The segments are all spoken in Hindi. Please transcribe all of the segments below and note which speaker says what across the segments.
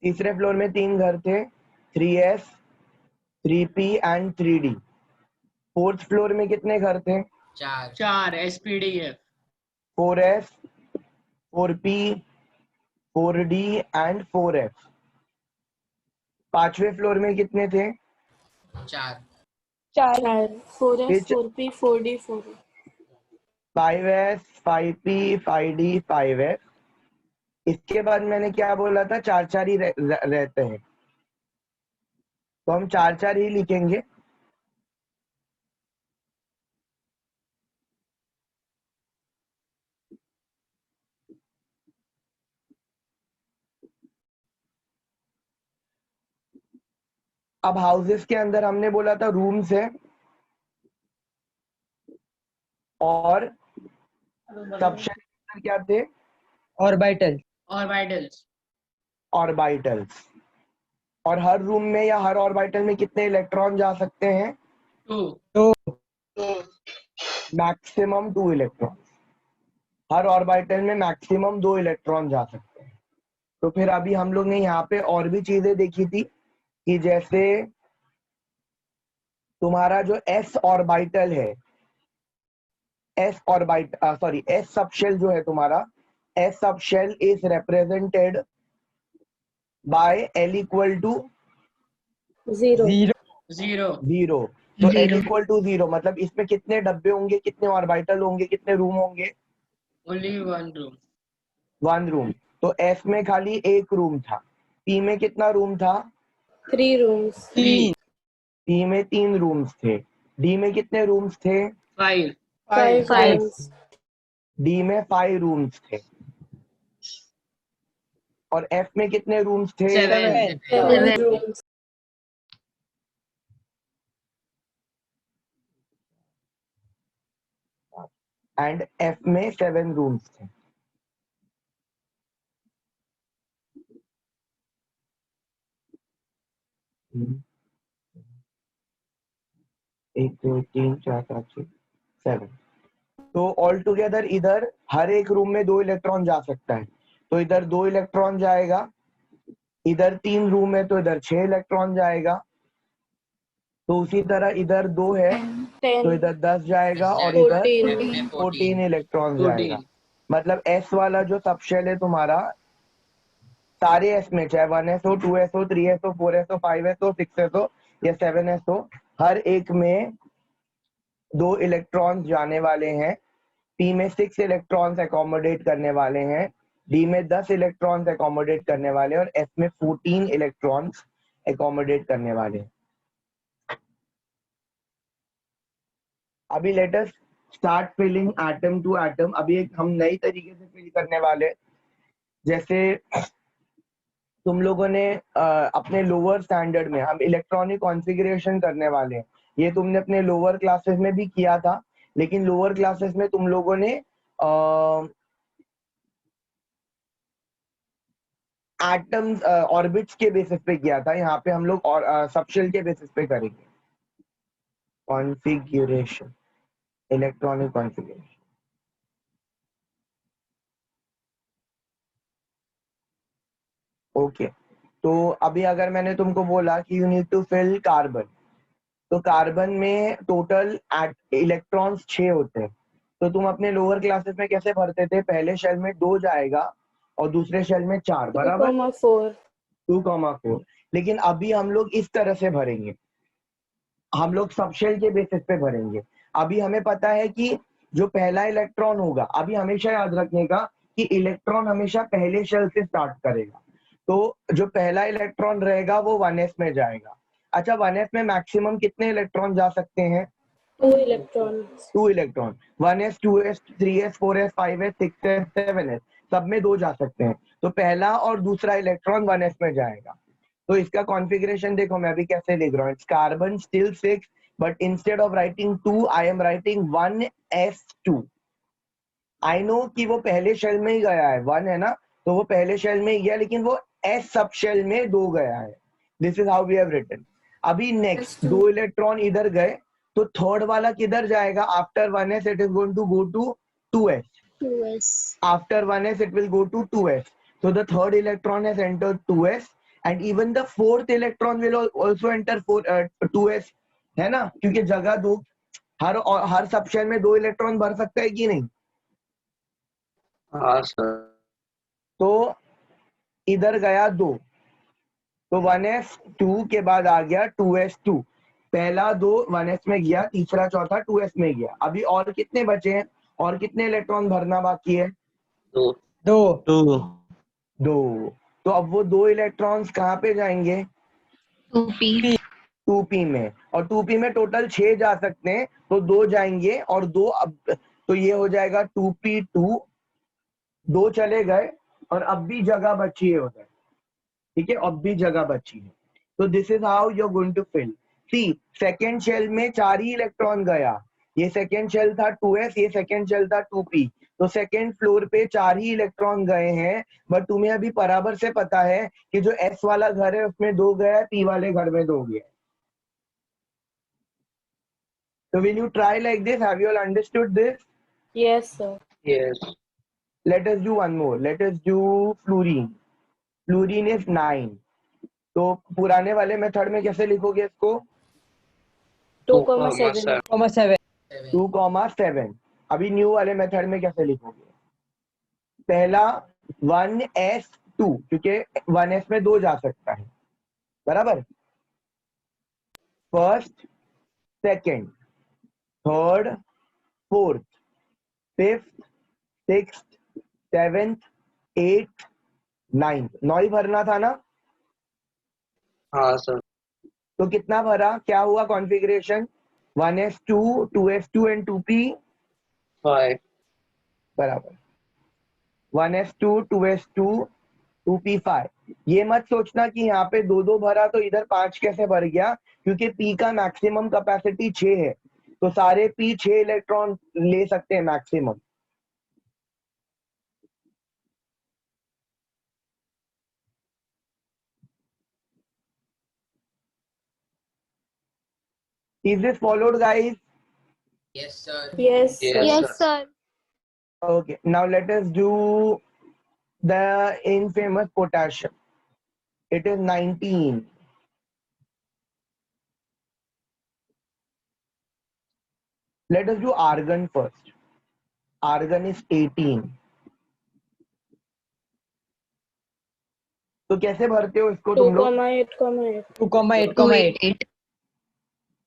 Speaker 1: तीसरे फ्लोर में 3 घर थे, 3S, 3P and 3D। Fourth floor में कितने घर थे?
Speaker 2: 4 SPDF,
Speaker 1: 4S, 4P, 4D and 4F। पांचवे फ्लोर में कितने थे?
Speaker 2: 4
Speaker 3: 4S, 4P, 4D, 4F।
Speaker 1: 5S, 5P, 5D, 5F। इसके बाद मैंने क्या बोला था? 4 ही रहते हैं, तो हम 4 ही लिखेंगे। अब हाउसेस के अंदर हमने बोला था रूम्स है और सबशेल क्या थे?
Speaker 2: Orbitals,
Speaker 1: orbitals. और हर रूम में या हर ऑर्बिटल में कितने इलेक्ट्रॉन जा सकते हैं?
Speaker 2: 2
Speaker 1: मैक्सिमम 2 इलेक्ट्रॉन। हर ऑर्बिटल में मैक्सिमम 2 इलेक्ट्रॉन जा सकते हैं। तो फिर अभी हम लोग ने यहाँ पे और भी चीजें देखी थी कि जैसे तुम्हारा जो s ऑर्बिटल है, s सबशेल जो है तुम्हारा, s subshell is represented by l equal to 0। तो l इक्वल टू 0 मतलब इसमें कितने डब्बे होंगे, कितने ऑर्बिटल होंगे, कितने रूम होंगे?
Speaker 2: Only 1 room,
Speaker 1: 1 room. तो s में खाली एक रूम था। p में कितना रूम था?
Speaker 3: 3 rooms।
Speaker 2: 3
Speaker 1: p में 3 रूम्स थे। d में कितने रूम्स थे?
Speaker 2: 5
Speaker 3: 5 rooms।
Speaker 1: d में 5 रूम्स थे। और f में कितने रूम्स थे?
Speaker 2: 7
Speaker 3: 7 rooms।
Speaker 1: एंड f में 7 रूम्स थे। एक, दो, तीन, चार, पाँच, छः, 7। तो ऑल टुगेदर इधर हर एक रूम में 2 इलेक्ट्रॉन जा सकता है, तो इधर 2 इलेक्ट्रॉन जाएगा। इधर 3 रूम है तो इधर 6 इलेक्ट्रॉन जाएगा। तो उसी तरह इधर 2 है तो
Speaker 3: 10,
Speaker 1: इधर 10 जाएगा और इधर
Speaker 3: 14।
Speaker 1: 14 इलेक्ट्रॉन
Speaker 2: 14
Speaker 1: जाएगा। मतलब s वाला जो सबशेल है तुम्हारा, सारे s में, चाहे 1s हो, 2s हो, 3s हो, 4s हो, 5s हो, 6s हो या 7s हो, हर एक में 2 इलेक्ट्रॉन जाने वाले हैं। p में 6 इलेक्ट्रॉन्स एकोमोडेट करने वाले हैं, d में 10 इलेक्ट्रॉन्स एकोमोडेट करने वाले हैं और f में 14 इलेक्ट्रॉन्स एकोमोडेट करने वाले हैं। अभी let us start filling atom to atom. अभी एक हम नई तरीके से फिल करने वाले, जैसे तुम लोगों ने अपने लोअर स्टैंडर्ड में हम इलेक्ट्रॉनिक कॉन्फ़िगरेशन करने वाले हैं। ये तुमने अपने लोअर क्लासेस में भी किया था, लेकिन लोअर क्लासेस में तुम लोगों ने एटम्स ऑर्बिट्स के बेसिस पे किया था। यहाँ पे हम लोग और सबशेल के बेसिस पे करेंगे कॉन्फ़िगरेशन, इलेक्ट्रॉनिक कॉन्फ़िगरेशन। ओके, तो अभी अगर मैंने तुमको बोला कि you need to fill carbon, तो कार्बन में टोटल इलेक्ट्रॉन्स 6 होते हैं। तो तुम अपने लोअर क्लासेस में कैसे भरते थे? पहले शेल में 2 जाएगा और दूसरे शेल में 4, बराबर
Speaker 3: 2,4।
Speaker 1: 2,4। लेकिन अभी हम लोग इस तरह से भरेंगे, हम लोग सबशेल के बेसिस पे भरेंगे। अभी हमें पता है कि जो पहला इलेक्ट्रॉन होगा, अभी हमेशा याद रखने का कि इलेक्ट्रॉन हमेशा पहले शेल से स्टार्ट करेगा। तो जो पहला इलेक्ट्रॉन रहेगा वो 1s में जाएगा। अच्छा, 1s में मैक्सिमम कितने इलेक्ट्रॉन जा सकते हैं?
Speaker 3: 2 electrons।
Speaker 1: 2 electron. 1s, 2s, 3s, 4s, 5s, 6s, 7s, सब में 2 जा सकते हैं। तो पहला और दूसरा इलेक्ट्रॉन 1s में जाएगा। तो इसका कॉन्फ़िगरेशन देखो, मैं अभी कैसे लिख रहा हूँ। It's carbon still 6, but instead of writing 2 I am writing 1s2। I know कि वो पहले शेल में ही गया है, 1 है ना, तो वो पहले शेल में ही गया, लेकिन वो s सब शेल में 2 गया है। This is how we have written. अभी नेक्स्ट 2 इलेक्ट्रॉन इधर गए, तो थर्ड वाला किधर जाएगा? After 1s it is going to go to 2s।
Speaker 3: 2s।
Speaker 1: After 1s it will go to 2s. So the third electron has entered 2s and even the fourth electron will also enter 2s, है ना, क्योंकि जगह दो, हर सब शेल में 2 इलेक्ट्रॉन भर सकता है कि नहीं।
Speaker 4: हाँ सर।
Speaker 1: तो इधर गया 2, तो 1s2 के बाद आ गया 2s2। पहला 2 1s में गया, तीसरा चौथा 2s में गया। अभी और कितने बचे हैं, और कितने इलेक्ट्रॉन भरना बाकी है?
Speaker 4: 2
Speaker 5: 2
Speaker 1: 2। तो अब वो 2 इलेक्ट्रॉन्स कहाँ पे जाएंगे?
Speaker 6: 2p
Speaker 1: 2p में, और 2p में टोटल 6 जा सकते हैं, तो 2 जाएंगे और 2 अब, तो ये हो जाएगा 2p2, 2 चले गए और अब भी जगह बची है उधर, ठीक है, अब भी जगह बची है। तो this is how you are going to fill. See second shell में 4 ही इलेक्ट्रॉन गया, ये सेकेंड शेल था 2s, ये सेकेंड शेल था 2p, तो सेकेंड फ्लोर पे 4 ही इलेक्ट्रॉन गए हैं। बट तुम्हें अभी बराबर से पता है कि जो s वाला घर है उसमें 2 गया है, p वाले घर में 2 गया है। So will you try like this? Have you all understood this?
Speaker 3: Yes, sir.
Speaker 4: Yes.
Speaker 1: Let us do one more. Let us do fluorine. Fluorine is 9. तो पुराने वाले मेथड में कैसे लिखोगे इसको?
Speaker 3: 2,7.
Speaker 5: 7
Speaker 1: 2,7। अभी न्यू वाले मेथड में कैसे लिखोगे? पहला 1s2, क्योंकि 1s में 2 जा सकता है, बराबर। First, second, third, fourth, fifth, sixth, seventh, eighth, ninth. 9 ही भरना था ना?
Speaker 4: हाँ सर।
Speaker 1: तो कितना भरा, क्या हुआ configuration? 1s2, 2s2 and 2p
Speaker 4: 5
Speaker 1: बराबर 1s2, 2s2, 2p 5। ये मत सोचना कि यहाँ पे 2-2 भरा तो इधर 5 कैसे भर गया, क्योंकि p का मैक्सिमम कैपेसिटी 6 है, तो सारे p 6 इलेक्ट्रॉन ले सकते हैं maximum. Is this followed, guys?
Speaker 2: Yes, sir.
Speaker 3: Yes,
Speaker 4: Yes,
Speaker 3: sir.
Speaker 4: Yes,
Speaker 6: sir.
Speaker 1: Okay, now let us do the infamous potassium. It is 19. Let us do argon first. Argon is 18. तो कैसे भरते हो इसको तुम लोग?
Speaker 3: 2,8,8.
Speaker 5: 2,8,8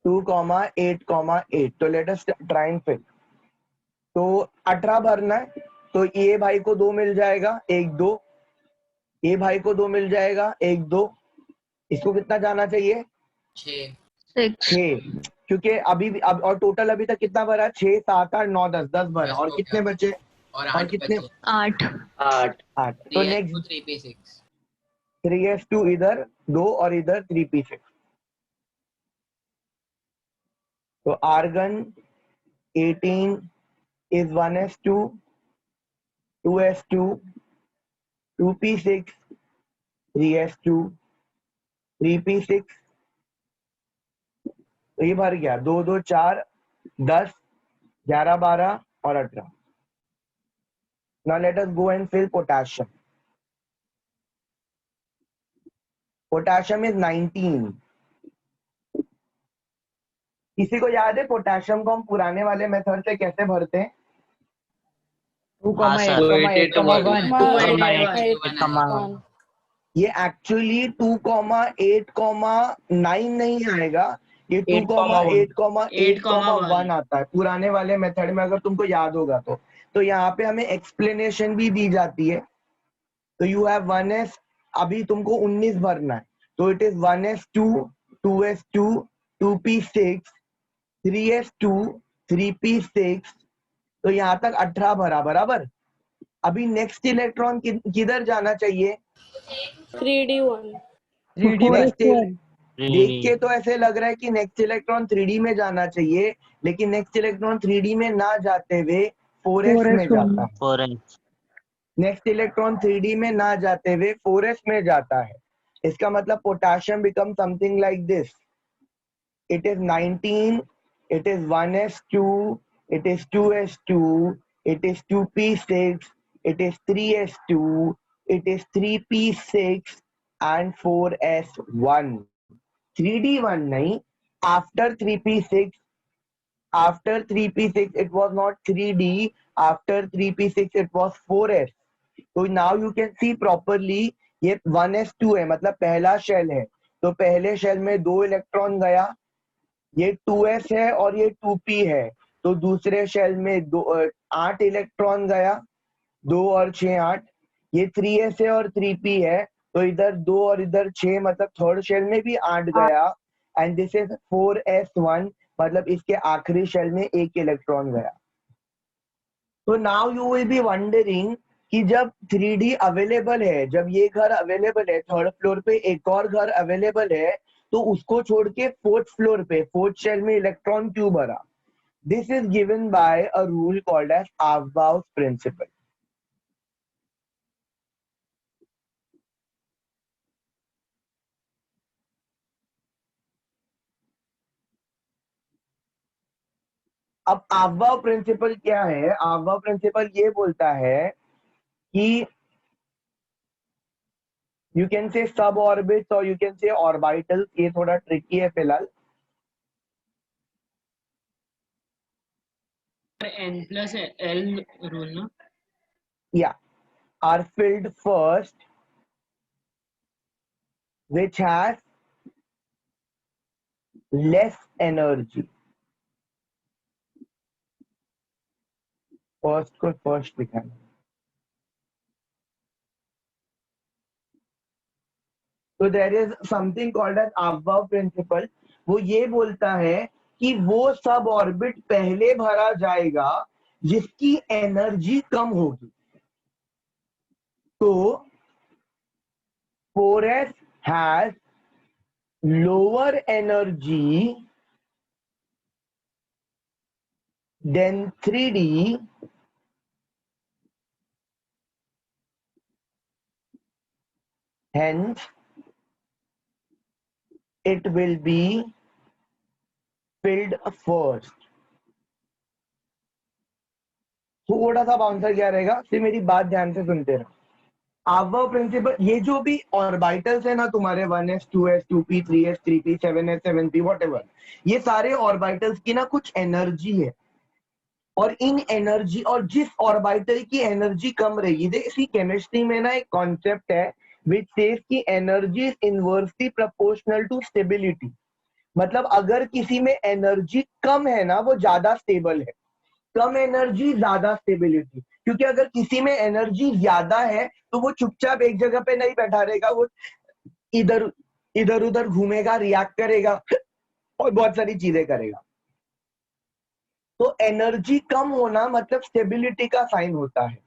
Speaker 1: 2,8,8। तो let us try and fill. तो 18 भरना है, तो ये भाई को 2 मिल जाएगा, 1 2, ये भाई को 2 मिल जाएगा, 1 2। इसको कितना जाना चाहिए?
Speaker 2: 6
Speaker 6: 6
Speaker 1: 6, क्योंकि अब और टोटल अभी तक कितना भरा? 6 7 8 9 10, 10 भरा। और कितने बचे?
Speaker 2: और
Speaker 1: और
Speaker 2: 8
Speaker 1: कितने?
Speaker 2: बचे।
Speaker 6: 8
Speaker 4: 8
Speaker 1: 8। तो नेक्स्ट
Speaker 2: 3p6
Speaker 1: 3s2 इधर 2 और इधर 3p6। तो argon 18 is 1s2, 2s2, 2p6, 3s2, 3p6। तो ये भर गया 2 2 4 10 11 12 और 18। Now let us go and fill potassium. Potassium is 19. किसी को याद है पोटेशियम को हम पुराने वाले मेथड से कैसे भरते हैं?
Speaker 5: 2,8,1
Speaker 1: ये एक्चुअली 2,8,9 नहीं आएगा, ये 2,8,8,1 आता है पुराने वाले मेथड में, अगर तुमको याद होगा तो यहाँ पे हमें एक्सप्लेनेशन भी दी जाती है। तो यू हैव 1s, अभी तुमको 19 भरना है, तो it is 1s2, 2s2, 2p6, 3s2, 3p6। तो यहाँ तक 18 भरा, बराबर। अभी नेक्स्ट इलेक्ट्रॉन किधर जाना चाहिए?
Speaker 3: 3D1.
Speaker 1: देख के तो ऐसे लग रहा है कि नेक्स्ट इलेक्ट्रॉन 3D में जाना चाहिए, लेकिन नेक्स्ट इलेक्ट्रॉन 3D में ना जाते हुए 4s में जाता है। नेक्स्ट इलेक्ट्रॉन 3D में ना जाते हुए 4s में जाता है। इसका मतलब potassium become something like this. It is 19, it is 1s2, it is 2s2, it is 2p6, it is 3s2, it is 3p6, and 4s1. 3d1 nahi, after 3p6, after 3p6 it was not 3d, after 3p6 it was 4s. तो now you can see properly ये 1s2 है, मतलब पहला शेल है, तो पहले शेल में 2 इलेक्ट्रॉन गया, ये 2s है और ये 2p है, तो दूसरे शेल में 8 इलेक्ट्रॉन गया, 2 और 6 8, ये 3s है और 3p है, तो इधर 2 और इधर 6, मतलब थर्ड शेल में भी 8 गया, एंड दिस इज 4s1, मतलब इसके आखिरी शेल में 1 इलेक्ट्रॉन गया. तो now you will be wondering कि जब 3D अवेलेबल है, जब ये घर अवेलेबल है, थर्ड फ्लोर पे एक और घर अवेलेबल है, तो उसको छोड़ के फोर्थ फ्लोर पे फोर्थ शेल में इलेक्ट्रॉन क्यों भरा? This is given by a rule called as aufbau principle. अब अबाउट प्रिंसिपल क्या है? अबाउट प्रिंसिपल ये बोलता है कि you can say suborbits or you can say orbitals. ये थोड़ा ट्रिकी है फिलहाल.
Speaker 7: n plus l rule ना?
Speaker 1: Yeah, are filled first, which has less energy. First को first लिखना. So there is something called as above principle. वो ये बोलता है कि वो सब ऑर्बिट पहले भरा जाएगा जिसकी एनर्जी कम होगी. तो 4s has lower energy than 3d, hence it will be filled first. थोड़ा सा बाउंसर क्या रहेगा, सिर्फ मेरी बात ध्यान से सुनते रहो. अबाव प्रिंसिपल, ये जो भी ऑर्बिटल्स है ना तुम्हारे 1s 2s 2p 3s 3p 7s 7p whatever, ये सारे ऑर्बिटल्स की ना कुछ एनर्जी है, और इन एनर्जी, और जिस ऑर्बिटल की एनर्जी कम रहेगी, देखिए केमिस्ट्री में ना एक कॉन्सेप्ट है विच सेज कि energy is inversely proportional to stability. मतलब अगर किसी में एनर्जी कम है ना, वो ज्यादा स्टेबल है. कम एनर्जी ज्यादा स्टेबिलिटी, क्योंकि अगर किसी में एनर्जी ज्यादा है तो वो चुपचाप एक जगह पे नहीं बैठा रहेगा, वो इधर इधर उधर घूमेगा, रिएक्ट करेगा और बहुत सारी चीजें करेगा. तो एनर्जी कम होना मतलब स्टेबिलिटी का साइन होता है.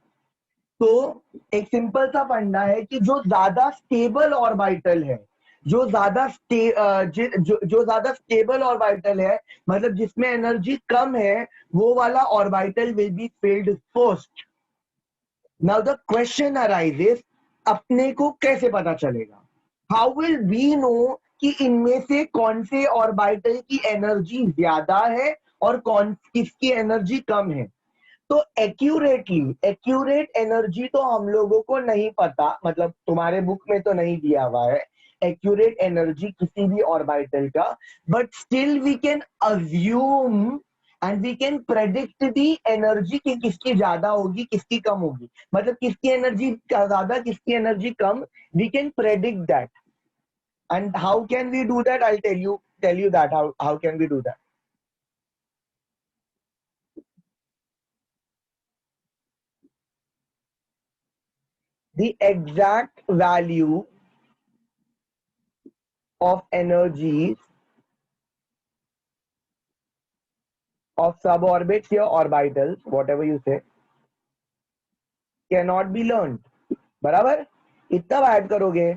Speaker 1: तो एक सिंपल सा फंडा है कि जो ज्यादा स्टेबल ऑर्बिटल है, जो ज्यादा स्टेबल ऑर्बिटल है, मतलब जिसमें एनर्जी कम है, वो वाला orbital will be filled first. Now the question arises, अपने को कैसे पता चलेगा? हाउ विल वी नो कि इनमें से कौन से ऑर्बिटल की एनर्जी ज्यादा है और कौन किसकी एनर्जी कम है? तो एक्यूरेट एनर्जी तो हम लोगों को नहीं पता, मतलब तुम्हारे बुक में तो नहीं दिया हुआ है एक्यूरेट एनर्जी किसी भी ऑर्बिटल का, but still we can assume and we can predict the energy कि किसकी ज्यादा होगी किसकी कम होगी, मतलब किसकी एनर्जी ज्यादा किसकी एनर्जी कम, we can predict that. And how can we do that? I tell you that how can we do that. The exact value of energies of suborbits or orbitals, whatever you say, cannot be learned. बराबर? इतना ऐड करोगे,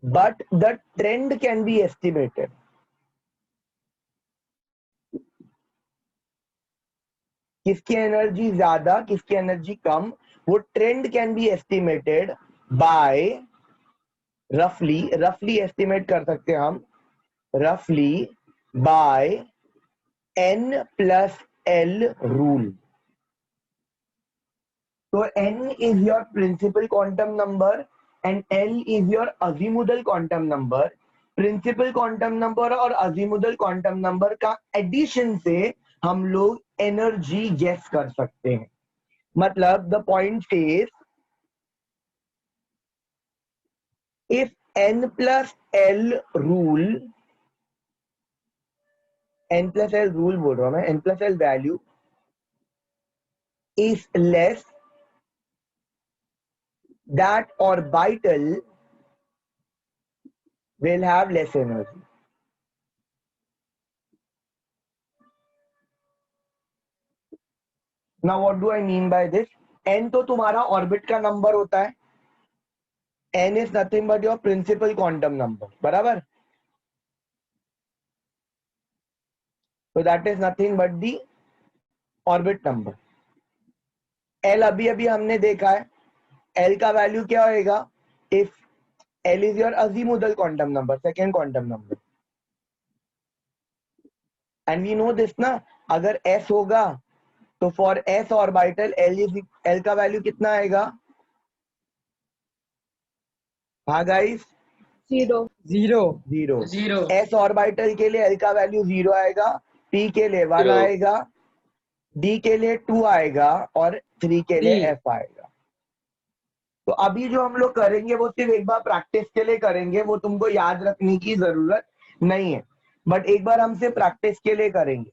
Speaker 1: but the trend can be estimated. किसकी एनर्जी ज्यादा किसकी एनर्जी कम, वो trend can be estimated by रफली एस्टिमेट कर सकते हैं हम, रफली बाय n plus l रूल. So n is your principal quantum number and L is your azimuthal quantum number. Principal quantum number और अजीमुथल क्वांटम नंबर का एडिशन से हम लोग एनर्जी गेस कर सकते हैं. मतलब the point says if n plus l rule, n plus l rule बोल रहा हूं मैं, n plus l value is less, that orbital will have less energy. Now what do I mean by this? n तो तुम्हारा ऑर्बिट का नंबर होता है. n is nothing but your principal quantum number, बराबर. So that is nothing but the orbit number. l अभी अभी हमने देखा है, l का वैल्यू क्या होएगा? If l is your azimuthal quantum number, second quantum number, and we know this ना, अगर s होगा तो for s orbital l का वैल्यू कितना आएगा? हाँ गाइस,
Speaker 3: 0.
Speaker 1: जीरो. s ऑर्बिटल के लिए l का वैल्यू 0 आएगा, p के लिए 1
Speaker 4: Zero.
Speaker 1: आएगा, d के लिए 2 आएगा और 3 के लिए f आएगा. तो अभी जो हम लोग करेंगे वो सिर्फ एक बार प्रैक्टिस के लिए करेंगे, वो तुमको याद रखने की जरूरत नहीं है, बट एक बार हम सिर्फ प्रैक्टिस के लिए करेंगे.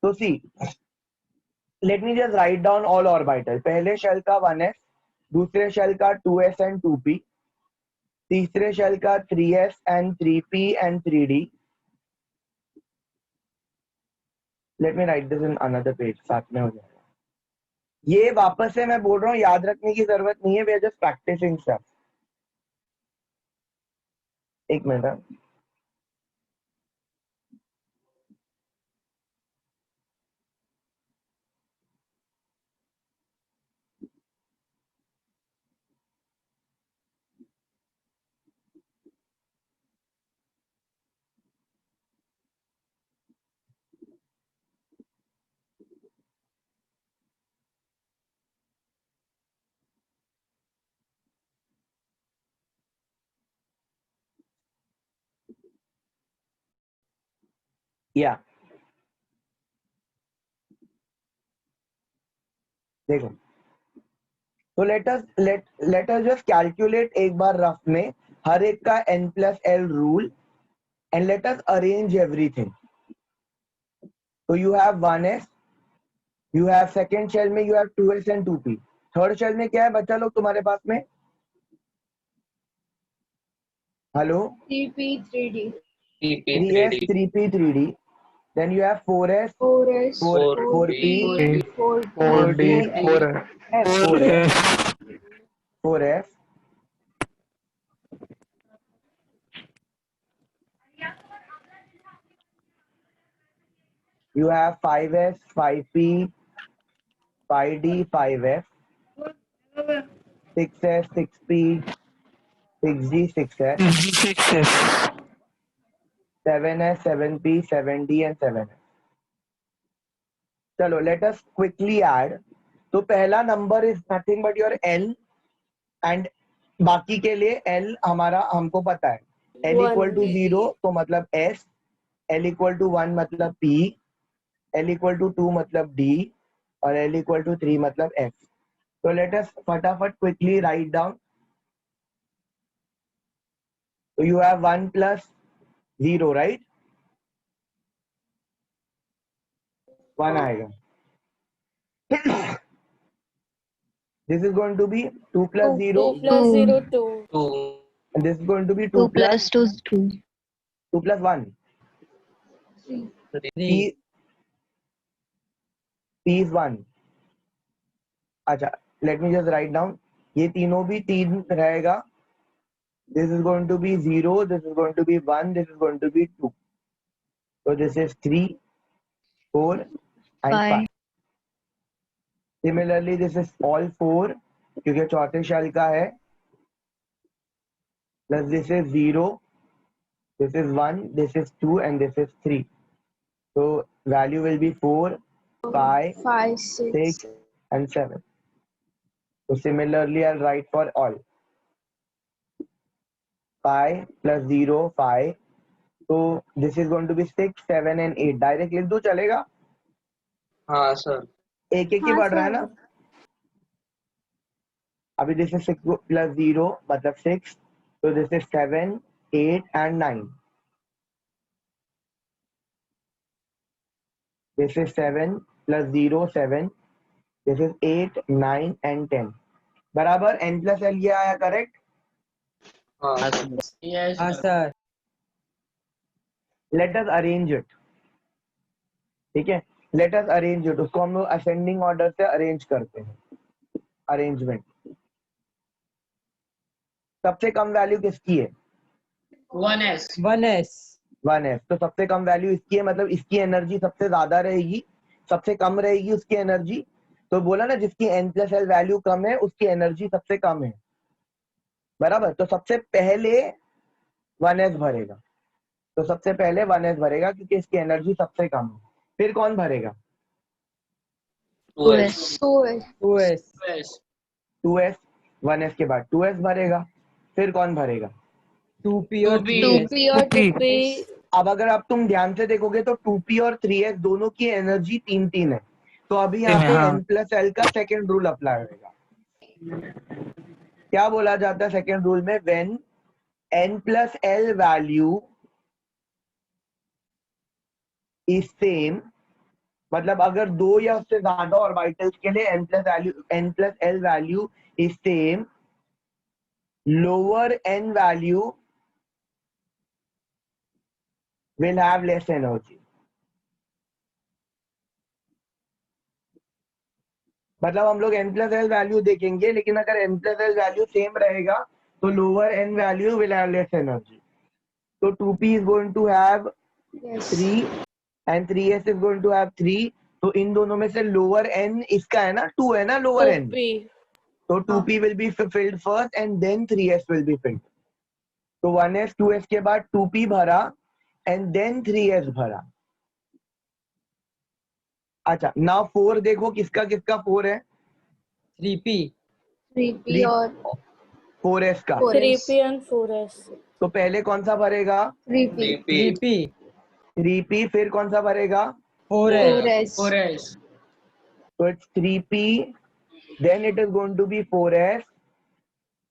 Speaker 1: तो see, let me just write down all orbital. पहले शेल का 1s, दूसरे शेल का 2s एंड 2p, तीसरे शेल का 3s and 3p and 3d. Let me right this in another page, साथ में हो जाएगा. ये वापस से मैं बोल रहा हूँ, याद रखने की जरूरत नहीं है, we are just practising stuff. एक मिनट. या देखो, तो लेट अस जस्ट कैलकुलेट एक बार रफ में हर एक का n plus l rule and let us arrange everything. तो you have 1s, you have second shell में you have 2s and 2p. Third shell में क्या है बच्चा लोग तुम्हारे पास में? Hello,
Speaker 3: 3p 3d.
Speaker 1: 3s 3p 3d. Then you have 4s
Speaker 3: 4s
Speaker 1: 4p
Speaker 3: 4d
Speaker 1: 4f. You have 5s 5p 5d 5f, 6s 6p 6d 6f, 7s 7p 7d and 7f. चलो let us quickly add. तो पहला number is nothing but your n and बाकी के लिए l हमारा हमको पता है. l इक्वल टू 0 तो मतलब s, l इक्वल टू 1 मतलब p, l इक्वल टू 2 मतलब d और l इक्वल टू 3 मतलब f. तो लेट अस फटाफट क्विकली राइट डाउन. तो यू हैव 1 प्लस 0 राइट, 1 आएगा. This is going to be 2 plus 0
Speaker 3: 2 plus 0 2.
Speaker 4: 2.
Speaker 1: and this is going to be
Speaker 6: 2
Speaker 1: 2 plus
Speaker 6: plus 2 2.
Speaker 1: 2 plus 1.
Speaker 4: 3.
Speaker 1: P is 1. अच्छा, let me just write down. ये तीनों भी 3 रहेगा. This is going to be 0, this is going to be 1, this is going to be 2. So this is 3, 4 and 5. Similarly, this is all 4 क्योंकि चौथे शेल का है. Plus this is 0, this is 1, this is 2 and this is 3. So value will be 4, 5,
Speaker 3: 5 6
Speaker 1: 6 and 7. So similarly, I'll write for all. Pi plus 0, 5. So this is going to be 6, 7 and 8. Direct लिख दूं चलेगा?
Speaker 4: हाँ सर.
Speaker 1: एक एक ही बढ़ रहा है ना? अभी this is 6 plus 0 मतलब 6. So this is 7, 8 and 9. This is 7 plus 0, 7. This is 8, 9 and 10. बराबर n plus l ये आया करेक्ट?
Speaker 4: हाँ.
Speaker 7: Yes,
Speaker 5: हाँ
Speaker 7: sir.
Speaker 5: Sir.
Speaker 1: Let us arrange it. ठीक है? Let us arrange it. उसको हम लोग ascending order से arrange करते हैं. Arrangement. सबसे कम वैल्यू किसकी है?
Speaker 7: 1s.
Speaker 5: 1s.
Speaker 1: 1s. तो सबसे कम वैल्यू इसकी है, मतलब इसकी एनर्जी सबसे ज्यादा रहेगी, सबसे कम रहेगी उसकी एनर्जी. तो बोला ना जिसकी n plus l वैल्यू कम है उसकी एनर्जी सबसे कम है. बराबर. तो सबसे पहले 1s भरेगा. तो सबसे पहले 1s भरेगा क्योंकि इसकी एनर्जी सबसे कम है. फिर कौन भरेगा?
Speaker 4: 2s.
Speaker 3: 2s.
Speaker 5: 2s.
Speaker 7: 2s.
Speaker 1: 2s. 1s के बाद 2s भरेगा. फिर कौन भरेगा?
Speaker 5: 2p और
Speaker 7: 2p.
Speaker 5: 3s.
Speaker 3: 2p और 2p.
Speaker 1: अब अगर आप तुम ध्यान से देखोगे तो 2p और 3s दोनों की एनर्जी 3 है. तो अभी यहाँ पे n प्लस एल का सेकेंड रूल अप्लाई होगा. क्या बोला जाता है सेकेंड रूल में? When n plus L value is same, मतलब अगर दो या उससे ज्यादा ऑर्बिटल्स के लिए n plus L value is same, lower n value will have less energy. मतलब हम लोग n प्लस एल वैल्यू देखेंगे, लेकिन अगर n plus L value same रहेगा तो lower n value will have less energy. तो 2p is going to have
Speaker 3: Yes.
Speaker 1: 3 and 3s is going to have 3. तो इन दोनों में से लोअर n इसका है ना, 2 है ना लोअर n.
Speaker 3: 2p.
Speaker 1: तो 2p will be filled first and then 3s will be filled. तो 1s 2s के बाद 2p भरा and then 3s भरा. अच्छा, now 4 देखो किसका किसका 4 है?
Speaker 5: 3p.
Speaker 3: 3p और
Speaker 1: 4s का.
Speaker 3: 4s.
Speaker 6: 3p and 4s.
Speaker 1: तो पहले कौन सा भरेगा?
Speaker 3: 3p.
Speaker 5: 3p.
Speaker 1: 3p. फिर कौन सा भरेगा?
Speaker 5: 4s.
Speaker 3: 4s.
Speaker 7: 4s.
Speaker 1: तो it's 3p, then it is going to be 4s.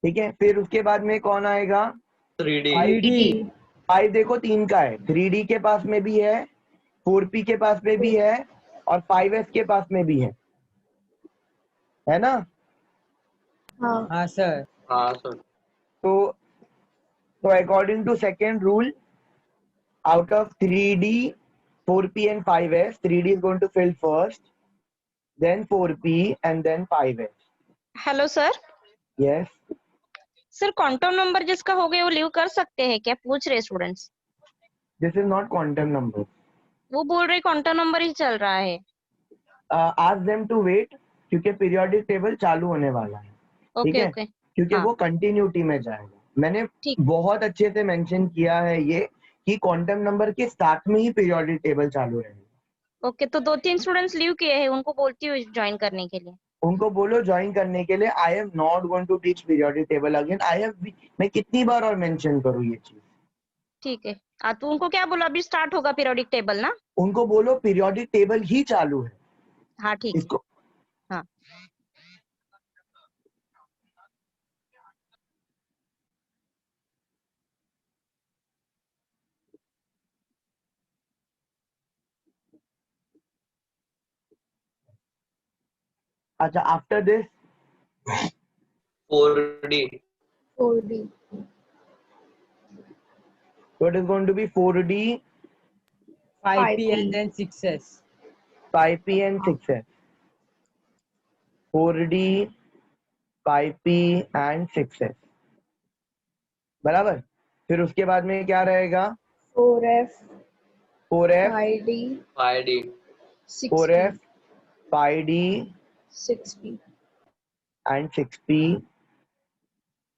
Speaker 1: ठीक है. फिर उसके बाद में कौन आएगा?
Speaker 4: 3d.
Speaker 5: 3d.
Speaker 1: 5 देखो 3 का है, 3d के पास में भी है, 4p के पास में भी है और 5s के पास में भी है ना?
Speaker 3: हाँ.
Speaker 5: हाँ सर.
Speaker 4: हाँ सर.
Speaker 1: तो according to second rule, out of 3d, 4p and 5s, 3d is going to fill first, then 4p and then 5s.
Speaker 8: Hello sir.
Speaker 1: Yes.
Speaker 8: Sir quantum number जिसका हो गया वो लीव कर सकते हैं क्या, पूछ रहे students.
Speaker 1: This is not quantum number.
Speaker 8: वो बोल रहे क्वांटम नंबर ही चल रहा है.
Speaker 1: Ask them to wait क्योंकि पीरियोडिक टेबल चालू होने वाला है. ठीक
Speaker 8: ओके
Speaker 1: है.
Speaker 8: ओके.
Speaker 1: क्योंकि
Speaker 8: हाँ.
Speaker 1: वो कंटिन्यूटी में जाएगा. मैंने
Speaker 8: ठीक.
Speaker 1: बहुत अच्छे से मेंशन किया है ये कि क्वांटम नंबर के साथ में ही पीरियोडिक टेबल चालू रहेगा.
Speaker 8: ओके. तो 2-3 स्टूडेंट्स लीव किए हैं, उनको बोलती हूँ ज्वाइन करने के लिए.
Speaker 1: उनको बोलो ज्वाइन करने के लिए. I am not going to teach periodic table again. मैं कितनी बार और मेंशन करूँ ये चीज?
Speaker 8: ठीक है. तो उनको क्या बोलो, अभी स्टार्ट होगा पीरियोडिक टेबल ना.
Speaker 1: उनको बोलो पीरियोडिक टेबल ही चालू है.
Speaker 8: हाँ ठीक है.
Speaker 1: इसको
Speaker 8: हाँ.
Speaker 1: अच्छा, after this
Speaker 4: 4d.
Speaker 3: 4d.
Speaker 1: so it is going to be 4d,
Speaker 5: 5p and then 6s.
Speaker 1: 5p and 6s. 4d, 5p and 6s. बराबर. फिर उसके बाद में क्या रहेगा?
Speaker 3: 4f.
Speaker 1: 4f,
Speaker 3: 5d.
Speaker 4: 5d.
Speaker 3: 6p.
Speaker 1: 4f, 5d
Speaker 3: 6p.
Speaker 1: and 6p,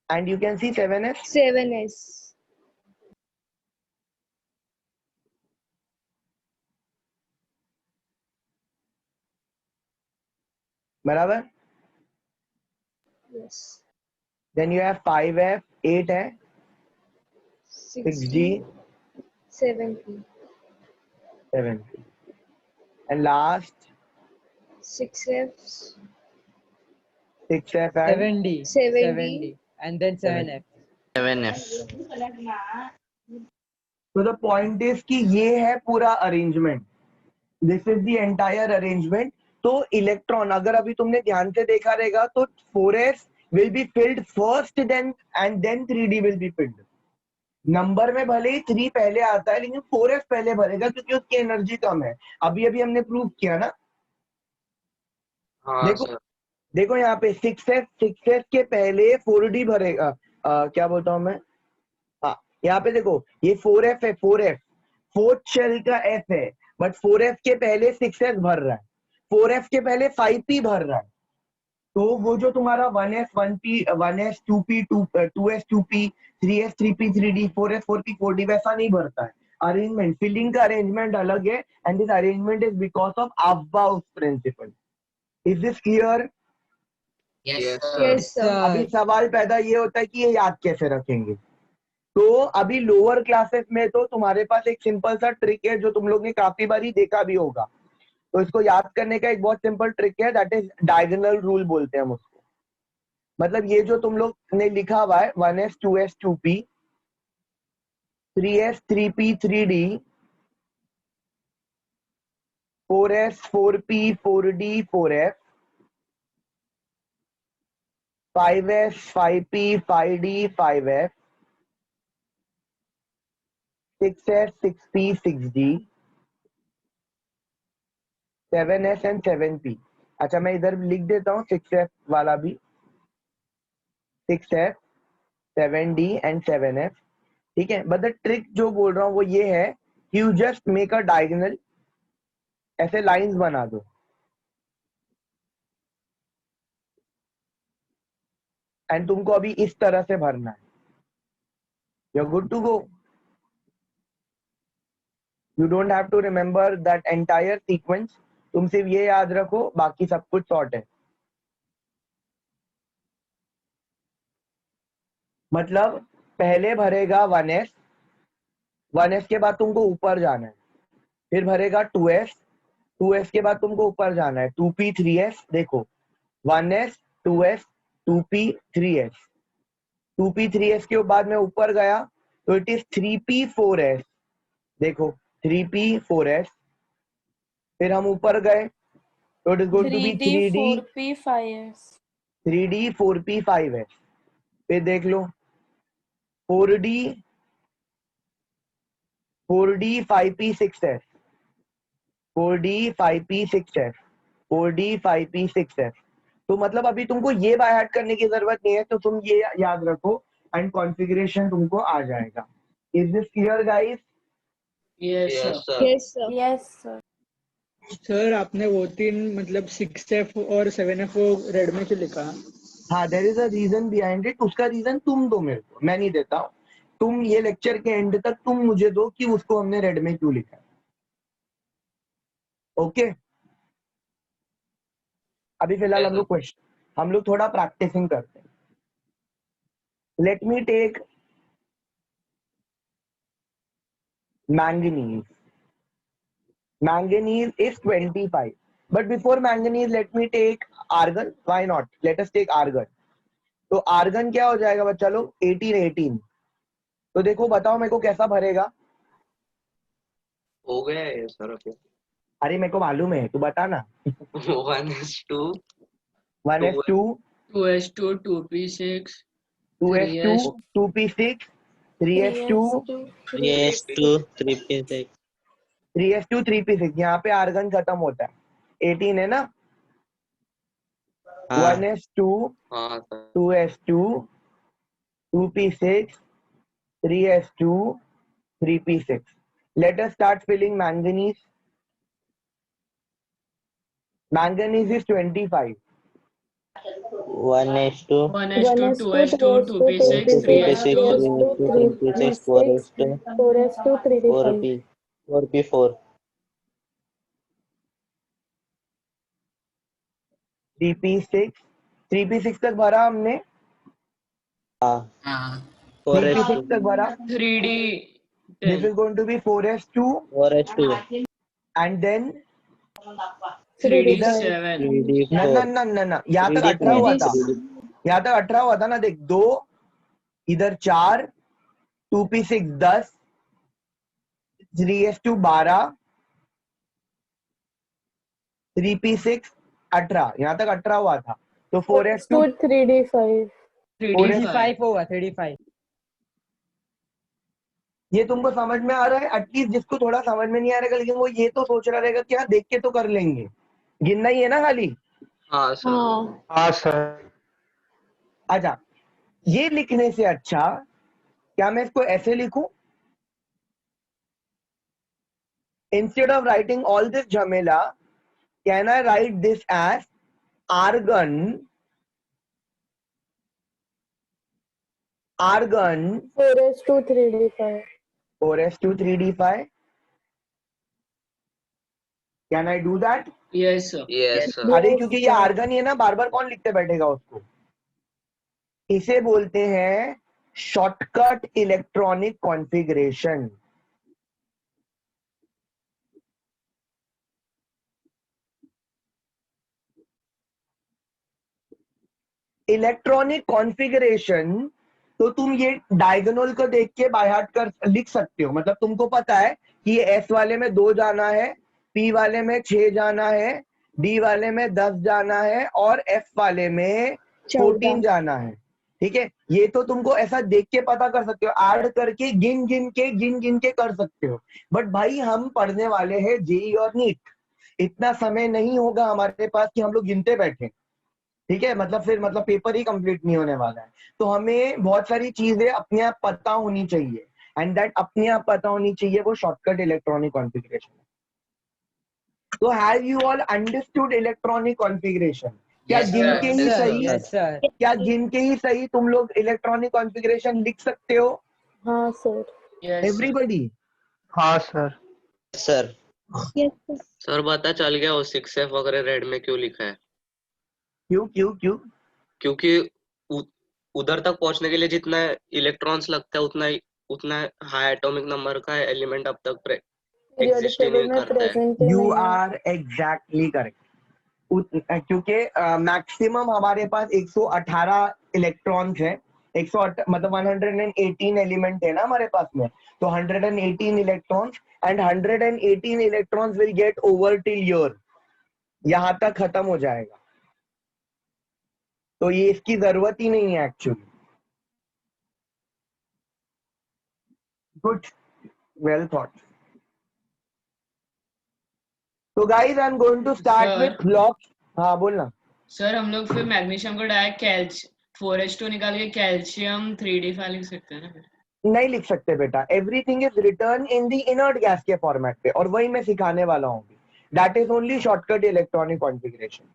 Speaker 1: and you can see 7s.
Speaker 3: 7s.
Speaker 1: बराबर.
Speaker 3: 4s,
Speaker 1: then you have 5f 8 है,
Speaker 3: 6g, 7p,
Speaker 1: 7p, and last
Speaker 3: 6fs,
Speaker 1: 6f and
Speaker 5: 7D.
Speaker 3: 7D.
Speaker 5: And then 7F.
Speaker 6: 7F.
Speaker 1: तो द पॉइंट इज कि ये है पूरा arrangement, this is the entire arrangement. तो इलेक्ट्रॉन अगर अभी तुमने ध्यान से देखा रहेगा तो 4s will be filled first then and then 3d will be filled. Number में भले ही 3 पहले आता है लेकिन 4s पहले भरेगा क्योंकि उसकी एनर्जी कम है। अभी अभी हमने प्रूव किया ना।
Speaker 4: हाँ
Speaker 1: देखो
Speaker 4: सर।
Speaker 1: देखो यहाँ पे 6s के पहले 4d भरेगा। क्या बोलता हूँ मैं, हाँ यहाँ पे देखो ये 4f है, 4f फोर्थ शेल का f है, बट 4f के पहले 6s भर रहा है, 4f के पहले 5p भर रहा है। तो वो जो तुम्हारा 1s 1p 1s 2p 2s 2p 3s 3p 3d 4s 4p 4d वैसा नहीं भरता है। अरेंजमेंट फिलिंग का अरेंजमेंट अलग है and this arrangement is because of aufbau principle. Is this clear?
Speaker 2: Yes,
Speaker 4: Yes,
Speaker 2: sir.
Speaker 3: Yes, sir.
Speaker 1: अभी सवाल पैदा ये होता है कि ये याद कैसे रखेंगे। तो अभी लोअर क्लासेस में तो तुम्हारे पास एक सिंपल सा ट्रिक है जो तुम लोग ने काफी बारी देखा भी होगा। तो इसको याद करने का एक बहुत सिंपल ट्रिक है, दैट इज डायगोनल रूल बोलते हैं हम उसको। मतलब ये जो तुम लोग ने लिखा हुआ है 1s 2s 2p 3s 3p 3d 4s 4p 4d 4f 5s 5p 5d 5f 6s 6p 6d 7s and 7p। अच्छा मैं इधर लिख देता हूँ 6f वाला भी, 6f 7d एंड 7f, ठीक है। बट द ट्रिक जो बोल रहा हूँ वो ये है, you just make a diagonal, ऐसे लाइंस बना दो एंड तुमको अभी इस तरह से भरना है, you are good to go. You don't have to remember that entire sequence, तुम सिर्फ ये याद रखो, बाकी सब कुछ सॉर्ट है। मतलब पहले भरेगा 1s, 1s के बाद तुमको ऊपर जाना है, फिर भरेगा 2s, 2s के बाद तुमको ऊपर जाना है 2p 3s। देखो 1s 2s 2p 3s, 2p 3s के बाद मैं ऊपर गया तो इट इज 3p 4s। देखो 3p 4s, फिर हम ऊपर गए तो it is going to be 3d
Speaker 9: 4p 5s
Speaker 1: 3d 4p 5s। फिर देख लो 4d 4d 5p 6s 4d 5p 6s 4d 5p 6s। तो मतलब अभी तुमको ये बाय हार्ट करने की जरूरत नहीं है, तो तुम ये याद रखो एंड कॉन्फ़िगरेशन तुमको आ जाएगा। Is this clear guys?
Speaker 7: Yes, sir.
Speaker 4: Yes, sir.
Speaker 3: Yes, sir.
Speaker 9: yes sir
Speaker 10: sir आपने वो तीन मतलब 6F और 7F वो रेड में क्यों लिखा?
Speaker 1: हाँ, there is a reason behind it. उसका रीजन तुम दो मेरे को, मैं नहीं देता हूँ। तुम ये लेक्चर के एंड तक तुम मुझे दो कि उसको हमने रेड में क्यों लिखा है। ओके अभी फिलहाल हम लोग थोड़ा प्रैक्टिसिंग करते हैं। Let me take manganese. Manganese is 25. But before manganese, let me take argon. Why not? Let us take argon. तो argon क्या हो जाएगा बच्चा लोग? 18. तो देखो बताओ मेरे को कैसा भरेगा?
Speaker 4: हो गया है सर अभी।
Speaker 1: अरे मेरे को मालूम है, तू बता ना।
Speaker 4: 1s2
Speaker 1: 1s2
Speaker 7: 2s2 2p6
Speaker 1: 2s2 2p6 3s2
Speaker 9: 3s2
Speaker 6: 3s2 3p6
Speaker 1: 3s2 3p6। यहाँ पे आर्गन खत्म होता है, 18 है ना।
Speaker 6: हाँ
Speaker 1: 1s2
Speaker 4: हाँ sir.
Speaker 1: 2s2 2p6 3s2 3p6। Let us start filling manganese. Manganese is 25.
Speaker 6: 1s2
Speaker 7: 1s2 2s2 2p6
Speaker 6: 2p6
Speaker 7: 3s2
Speaker 6: 3s2 3p6 4s2 4p 4p4
Speaker 1: 3p6 3p6 तक भरा हमने,
Speaker 6: हाँ
Speaker 2: हाँ
Speaker 6: 4s2
Speaker 1: 3p6 तक भरा.
Speaker 7: 3D
Speaker 1: This is going to be 4s2
Speaker 6: 4s2
Speaker 1: and then
Speaker 7: 3D
Speaker 1: इधर
Speaker 7: 7
Speaker 1: ना
Speaker 6: 3d4
Speaker 1: ना ना ना ना, यहाँ तक 18 हुआ था, यहाँ तक 18 हुआ था ना. देख 2 इधर 4, 2p6 10, 3s2 12, 3p6 18, यहाँ तक 18 हुआ था. तो 4s2
Speaker 9: 3d5
Speaker 5: 3d5 होगा 3d5.
Speaker 1: ये तुमको समझ में आ रहा है? एटलीस्ट जिसको थोड़ा समझ में नहीं आ रहेगा लेकिन वो ये तो सोच रहा रहेगा कि हाँ देख के तो कर लेंगे, गिनना ही है ना खाली.
Speaker 4: हाँ सर.
Speaker 9: हाँ
Speaker 10: हाँ सर.
Speaker 1: अच्छा, ये लिखने से अच्छा क्या मैं इसको ऐसे लिखूं? Instead of writing all this झमेला, can I write this as argon
Speaker 9: 4s2 3d5
Speaker 1: 4s2 3d5. Can I do that?
Speaker 7: yes sir
Speaker 4: Yes sir.
Speaker 1: अरे क्योंकि ये आर्गन ही है ना, बार बार कौन लिखते बैठेगा उसको. इसे बोलते हैं shortcut electronic configuration. Electronic configuration तो तुम ये डायगोनल को देख के बाय हार्ट कर लिख सकते हो. मतलब तुमको पता है कि ये एस वाले में 2 जाना है, पी वाले में 6 जाना है, डी वाले में 10 जाना है और एफ वाले में 14 जाना है. ठीक है, ये तो तुमको ऐसा देख के पता कर सकते हो, ऐड करके गिन गिन के कर सकते हो. बट भाई हम पढ़ने वाले हैं जेई और नीट, इतना समय नहीं होगा हमारे पास कि हम लोग गिनते बैठे. ठीक है, मतलब फिर मतलब पेपर ही कंप्लीट नहीं होने वाला है. तो हमें बहुत सारी चीजें अपने आप पता होनी चाहिए, एंड दैट अपने आप पता होनी चाहिए वो शॉर्टकट इलेक्ट्रॉनिक कॉन्फ़िगरेशन. तो have you all understood electronic configuration? क्या
Speaker 2: Yes,
Speaker 1: गिन
Speaker 2: sir.
Speaker 1: के ही
Speaker 5: Yes, sir.
Speaker 1: सही,
Speaker 5: Yes, sir.
Speaker 1: क्या गिन के ही सही तुम लोग इलेक्ट्रॉनिक कॉन्फ़िगरेशन लिख सकते हो?
Speaker 9: हाँ सर
Speaker 7: yes sir
Speaker 1: एवरीबॉडी?
Speaker 10: हाँ सर.
Speaker 6: सर.
Speaker 4: सर पता चल गया वो 6f वगैरह रेड में क्यों लिखा है.
Speaker 1: क्यों क्यों क्यों?
Speaker 4: क्योंकि उधर तक पहुंचने के लिए जितना इलेक्ट्रॉन्स लगता है उतना हाई एटॉमिक नंबर का एलिमेंट अब तक
Speaker 9: पीरियोडिक
Speaker 4: एग्जिस्ट ही
Speaker 9: टेबल
Speaker 4: नहीं
Speaker 9: में
Speaker 4: करता है.
Speaker 9: प्रेजेंट ही
Speaker 1: यू
Speaker 9: नहीं है
Speaker 1: आर एग्जैक्टली करेक्ट. क्योंकि मैक्सिमम हमारे पास 118 इलेक्ट्रॉन्स है. 108 मतलब 118 एलिमेंट है ना हमारे पास में. तो 118 electrons and 118 electrons will get over till your, यहां तक खत्म हो जाएगा. तो ये इसकी जरूरत ही नहीं है एक्चुअली. Good, well thought. तो guys I am going to start
Speaker 7: Sir.
Speaker 1: With blocks. हाँ बोलना.
Speaker 7: सर हम लोग फिर मैग्नीशियम को डायरेक्ट 4h2 निकाल के कैल्शियम 3d5 लिख सकते हैं ना फिर.
Speaker 1: नहीं लिख सकते बेटा, everything is return in the inert gas के फॉर्मेट पे, और वही मैं सिखाने वाला हूँ. That is only shortcut electronic configuration.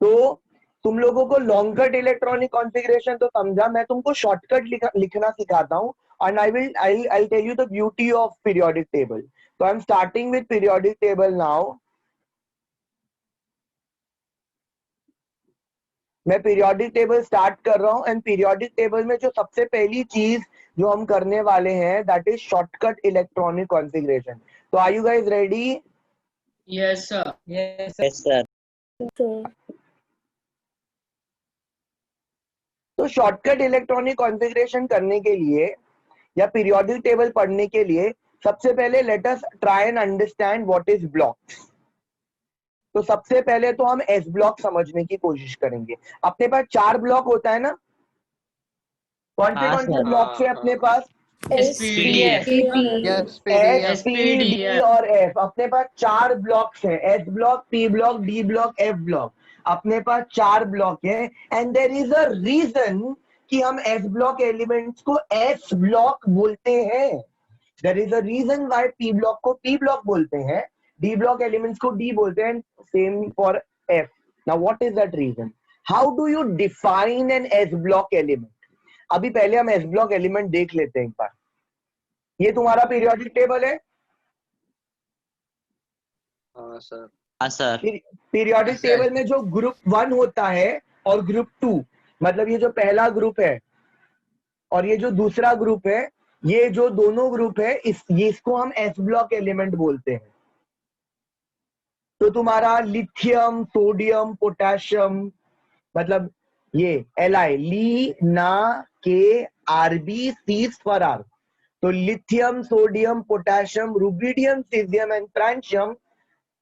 Speaker 1: तो तुम लोगों को लॉन्ग कट इलेक्ट्रॉनिक कॉन्फ़िगरेशन तो समझा, मैं तुमको शॉर्टकट लिखना सिखाता हूँ. And I tell you the beauty of periodic table. तो I am starting with periodic table now. मैं पीरियोडिक टेबल स्टार्ट कर रहा हूँ, एंड पीरियोडिक टेबल में जो सबसे पहली चीज जो हम करने वाले हैं that is shortcut electronic configuration. तो are you guys ready?
Speaker 7: yes sir
Speaker 5: Yes, sir.
Speaker 6: Yes sir.
Speaker 9: Sir
Speaker 1: तो शॉर्टकट इलेक्ट्रॉनिक कॉन्फ़िगरेशन करने के लिए या पीरियोडिक टेबल पढ़ने के लिए सबसे पहले late us try and understand what is blocks. तो सबसे पहले तो हम एस ब्लॉक समझने की कोशिश करेंगे. अपने पास 4 ब्लॉक होता है ना. कौन
Speaker 6: हाँ,
Speaker 1: से
Speaker 6: सर.
Speaker 1: ब्लॉक्स है अपने पास?
Speaker 7: SPDF
Speaker 1: S, P, D
Speaker 7: SPDF
Speaker 1: और एफ. अपने पास 4 ब्लॉक्स हैं. S block, P block, D block, F block. अपने पास 4 ब्लॉक है. And there is a reason कि हम एस ब्लॉक एलिमेंट्स को एस ब्लॉक बोलते हैं. There is a reason why P block को पी ब्लॉक बोलते हैं, डी ब्लॉक एलिमेंट्स को डी बोलते हैं. Same for F. Now what is that reason? How do you define an S block element? अभी पहले हम एस ब्लॉक एलिमेंट देख लेते हैं एक बार. ये तुम्हारा पीरियोडिक टेबल है.
Speaker 4: हाँ सर.
Speaker 6: हाँ sir.
Speaker 1: Periodic
Speaker 2: Yes, sir.
Speaker 1: Table में जो ग्रुप 1 होता है और ग्रुप 2, मतलब ये जो पहला ग्रुप है और ये जो दूसरा ग्रुप है, ये जो दोनों ग्रुप है इसको हम एस ब्लॉक एलिमेंट बोलते हैं। तो तुम्हारा लिथियम, सोडियम, पोटेशियम, मतलब ये Li, ली ना के आरबी सीज फॉर आर। तो lithium, sodium, potassium, rubidium, caesium and francium,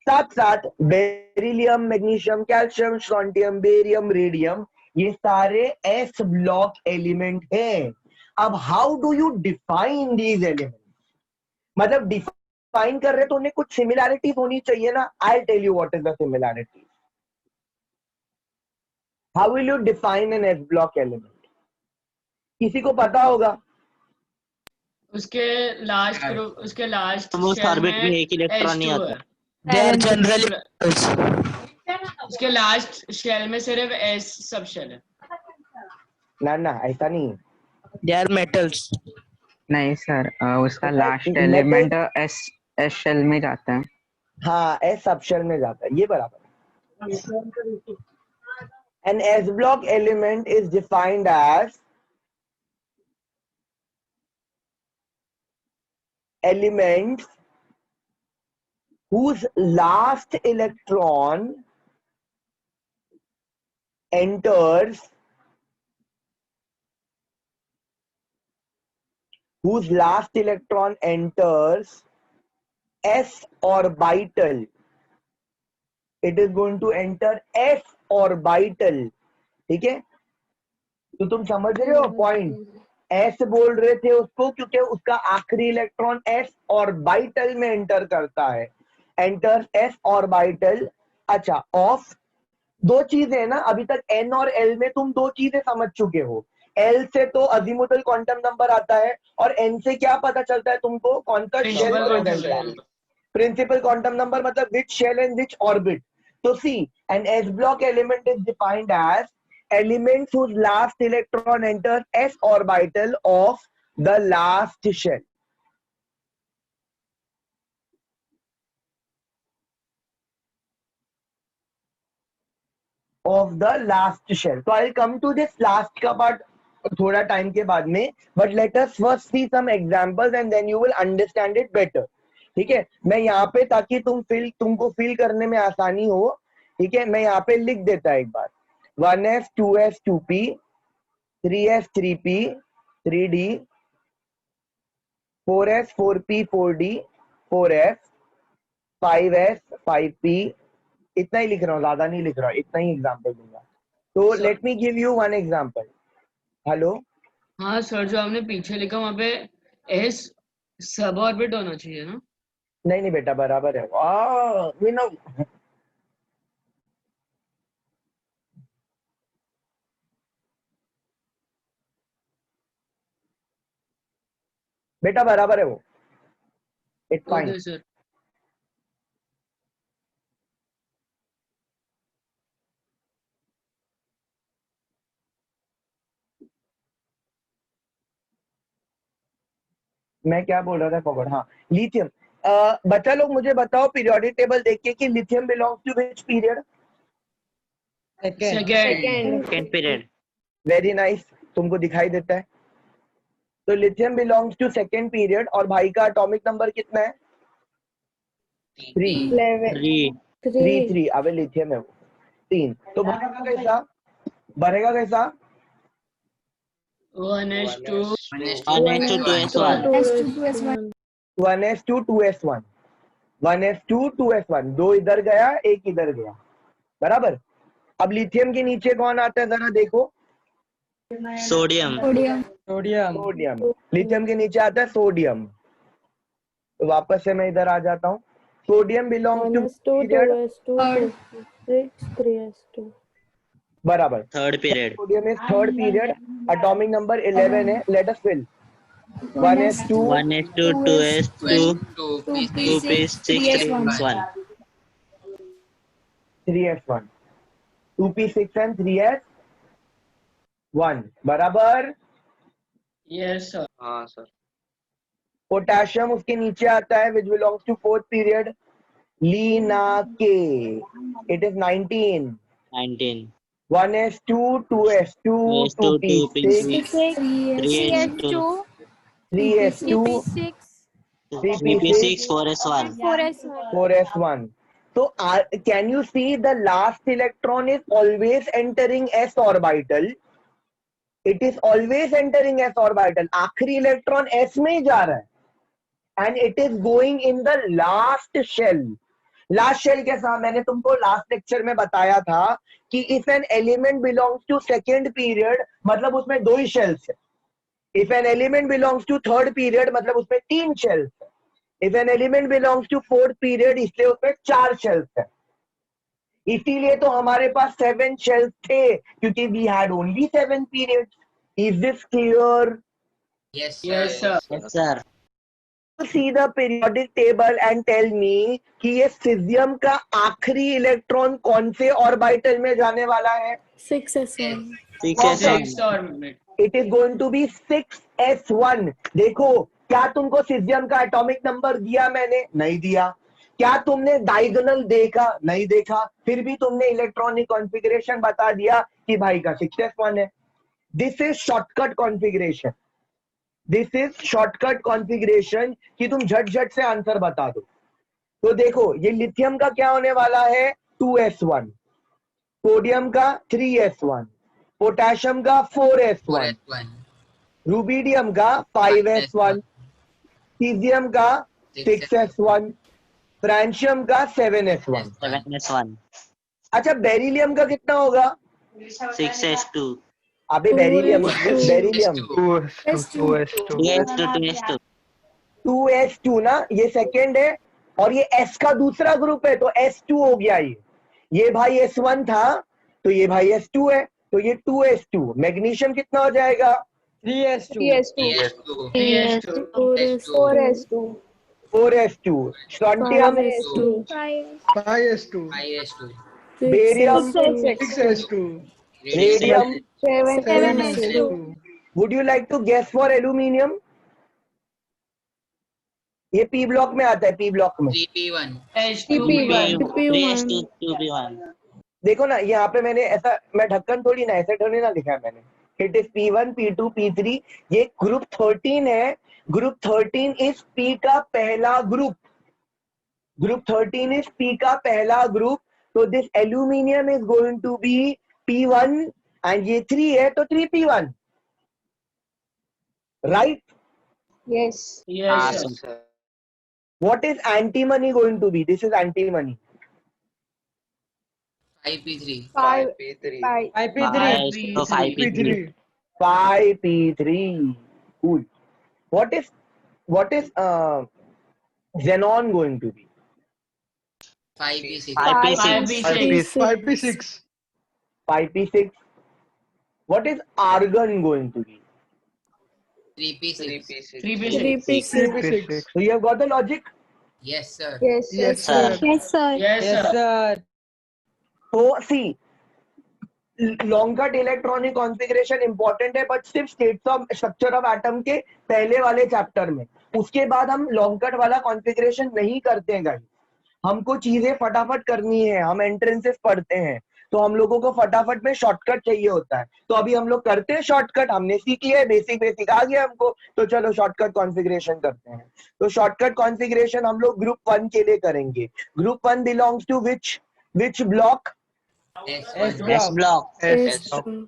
Speaker 1: साथ साथ beryllium, magnesium, calcium, strontium, barium, radium, ये सारे एस ब्लॉक एलिमेंट हैं। अब how do you define these element? मतलब डिफाइन कर रहे तो उन्हें कुछ सिमिलैरिटीज होनी चाहिए ना। I tell you what is the similarity. How will you define an S block element? किसी को पता होगा?
Speaker 7: उसके लास्ट ग्रुप, उसके लास्ट
Speaker 6: मोस्ट
Speaker 7: शेल
Speaker 6: ऑर्बिट में
Speaker 7: में
Speaker 6: एक इलेक्ट्रॉन नहीं
Speaker 7: H2
Speaker 6: आता।
Speaker 7: है।
Speaker 5: They are generally
Speaker 7: उसके लास्ट शेल में सिर्फ S सब शेल है।
Speaker 1: ना ना, ऐसा नहीं है।
Speaker 5: they are metals.
Speaker 11: नहीं सर, उसका
Speaker 1: Metal-
Speaker 11: last
Speaker 1: metal-
Speaker 11: element S S shell में जाता है।
Speaker 1: हाँ, एस सबशेल में जाता है, ये बराबर। An S block element is defined as elements whose last electron enters s orbital. It is going to enter s orbital. ठीक है? तो तुम समझ रहे हो पॉइंट? एस बोल रहे थे उसको क्योंकि उसका आखिरी इलेक्ट्रॉन एस ऑर्बिटल में एंटर करता है। Enters S orbital. अच्छा, ऑफ दो चीजें है ना, अभी तक एन और एल में तुम दो चीजें समझ चुके हो। एल से तो अजीमुथल क्वांटम नंबर आता है और एन से क्या पता चलता है तुमको? कौन सा शेल प्रेजेंट है। प्रिंसिपल क्वांटम नंबर मतलब which shell and which orbit. तो see, an S block element is defined as elements whose last electron enters s orbital of the last shell. Of the last shell. So I'll come to this last का part थोड़ा टाइम के बाद में, but let us first see some examples and then you will understand it better. ठीक है? मैं यहाँ पे, ताकि तुमको फील करने में आसानी हो, ठीक है, मैं यहाँ पे लिख देता एक बार। 1s 2s 2p 3s 3p 3d 4s 4p 4d 4s 5s 5p। इतना ही लिख रहा हूँ, ज्यादा नहीं लिख रहा, इतना ही एग्जांपल दूंगा। तो let me give you one example. Hello,
Speaker 7: हाँ सर, जो आपने पीछे लिखा वहाँ पे एस सब ऑर्बिट होना चाहिए ना?
Speaker 1: नहीं नहीं बेटा, बराबर है। We know. बेटा बराबर है वो। It's fine.
Speaker 7: Okay sir.
Speaker 1: मैं क्या बोल रहा था फॉरवर्ड? हाँ, लिथियम। बच्चा लोग मुझे बताओ पीरियोडिक टेबल देख के कि lithium belongs to which period?
Speaker 6: Second period.
Speaker 1: Very nice, तुमको दिखाई देता है। तो lithium belongs to second period और भाई का एटॉमिक नंबर कितना है? 3। 3। अबे लिथियम है वो 3। तो भरेगा कैसा?
Speaker 7: 1s2
Speaker 1: 1s2 2s1। 2 इधर गया, एक इधर गया, बराबर। अब लिथियम के नीचे कौन आता है जरा देखो?
Speaker 6: सोडियम।
Speaker 1: लिथियम के नीचे आता है सोडियम। तो वापस से मैं इधर आ जाता हूँ। सोडियम बिलोंग्स टू पीरियड, बराबर,
Speaker 6: third period.
Speaker 1: Sodium is third period. Atomic number 11 है। Let us fill 1s2
Speaker 6: 1s2 2s2 2p6
Speaker 1: 3s1 2p6 and 3s1 बराबर।
Speaker 7: Yes sir.
Speaker 4: हाँ सर।
Speaker 1: पोटेशियम उसके नीचे आता है, which belongs to fourth period, लीना के। It is 19। 1s2, 2s2, 2p6,
Speaker 6: 3s2,
Speaker 1: 3s2,
Speaker 6: 3p6, 4s1.
Speaker 1: 4s1. So can you see the last electron is always entering s orbital? It is always entering s orbital. आखिरी इलेक्ट्रॉन s में ही जा रहा है. And it is going in the last shell. Last shell कैसा? मैंने तुमको लास्ट लेक्चर में बताया था कि if an element belongs to second period मतलब उसमें 2 ही शेल्स है. If an element belongs to third period मतलब उसमें 3 शेल्स है. If an element belongs to fourth period इसलिए उसमें 4 शेल्स है. इसीलिए तो हमारे पास 7 शेल्स थे क्योंकि we had only 7 periods. Is this clear?
Speaker 2: Yes,
Speaker 7: Yes,
Speaker 2: sir.
Speaker 7: sir.
Speaker 6: Yes, sir.
Speaker 1: See the periodic table and tell me कि ये सीजियम का आखिरी इलेक्ट्रॉन कौन से ऑर्बिटल में जाने वाला है?
Speaker 9: 6s1.
Speaker 6: 6s1.
Speaker 7: 6 orbit.
Speaker 1: It is going to be 6s1. देखो क्या तुमको सीजियम का एटॉमिक नंबर दिया मैंने? नहीं दिया. क्या तुमने डायगोनल देखा? नहीं देखा. फिर भी तुमने इलेक्ट्रॉनिक कॉन्फ़िगरेशन बता दिया कि भाई का 6s1 है. This is shortcut configuration. This is shortcut configuration कि तुम झट झट से आंसर बता दो. तो देखो ये लिथियम का क्या होने वाला है? 2s1. सोडियम का 3s1. पोटेशियम का 4s1.
Speaker 2: 4s1.
Speaker 1: रुबीडियम का 5s1. सीजियम का 6s1. फ्रांशियम का 7s1.
Speaker 6: 7s1.
Speaker 1: अच्छा बेरिलियम का कितना होगा?
Speaker 6: 6s2.
Speaker 1: अबे बेरिलियम
Speaker 6: 2s2.
Speaker 1: 2s2 ना, ये सेकेंड है और ये s का दूसरा ग्रुप है तो s2 हो गया. ये भाई s1 था तो ये भाई s2 है तो ये 2s2. मैग्नीशियम कितना हो जाएगा?
Speaker 3: 3s2.
Speaker 2: 4s2.
Speaker 1: 4s2. Strontium
Speaker 10: 5s2.
Speaker 2: 5s2.
Speaker 1: Barium
Speaker 10: 6s2.
Speaker 1: Radium
Speaker 10: 7s2.
Speaker 1: Would you like to guess for aluminium? ये पी ब्लॉक में आता है. पी ब्लॉक में
Speaker 2: 3p1.
Speaker 7: H2p1.
Speaker 6: 3s2, 2p1.
Speaker 1: देखो ना यहाँ पे मैंने ऐसा, मैं ढक्कन थोड़ी ना ऐसे थोड़ी ना लिखा है मैंने. It is p1, p2, p3. ये ग्रुप 13 है. ग्रुप 13 इज p का पहला ग्रुप. ग्रुप 13 इज p का पहला ग्रुप. तो this aluminium is going to be p1 and ये 3 है तो 3p1. Right?
Speaker 3: Yes.
Speaker 7: Yes, sir.
Speaker 1: What is antimony going to be? This is antimony.
Speaker 2: 5p3.
Speaker 3: 5p3.
Speaker 10: 5p3.
Speaker 1: 5p3. Cool. What is xenon going to be?
Speaker 2: 5p6.
Speaker 7: 5p6.
Speaker 10: 5p6.
Speaker 1: 5p6. What is argon going to be?
Speaker 2: 3p6.
Speaker 7: 3p6.
Speaker 1: So you have got the logic.
Speaker 2: Yes, sir.
Speaker 3: Yes,
Speaker 10: Yes, sir.
Speaker 7: Yes, sir.
Speaker 1: So see, long cut electronic configuration important है बट सिर्फ states of structure of atom के पहले वाले चैप्टर में. उसके बाद हम लॉन्ग कट वाला कॉन्फ़िगरेशन नहीं करते हैं गाइस. हमको चीजें फटाफट करनी है. हम एंट्रेंसेस पढ़ते हैं तो हम लोगों को फटाफट में शॉर्टकट चाहिए होता है. तो अभी हम लोग करते हैं शॉर्टकट. हमने सीख लिया है, बेसिक आ गया हमको, तो चलो शॉर्टकट कॉन्फ़िगरेशन करते हैं. तो शॉर्टकट कॉन्फ़िगरेशन हम लोग ग्रुप 1 के लिए करेंगे. Group 1 belongs to which block?
Speaker 6: S block.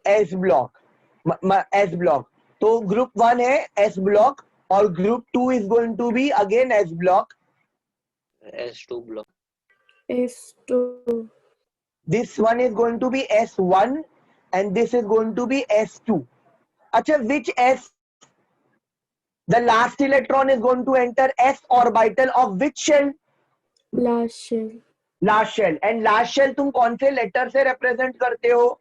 Speaker 1: S block. तो ग्रुप 1 है S ब्लॉक और group 2 is going to be again S block.
Speaker 4: S2 block.
Speaker 9: S2.
Speaker 1: This one is going to be S1 and this is going to be S2. अच्छा, which S? The last electron is going to enter S orbital of which shell?
Speaker 9: Last shell.
Speaker 1: Last shell. And last shell तुम कौन से लेटर से रिप्रेजेंट करते हो?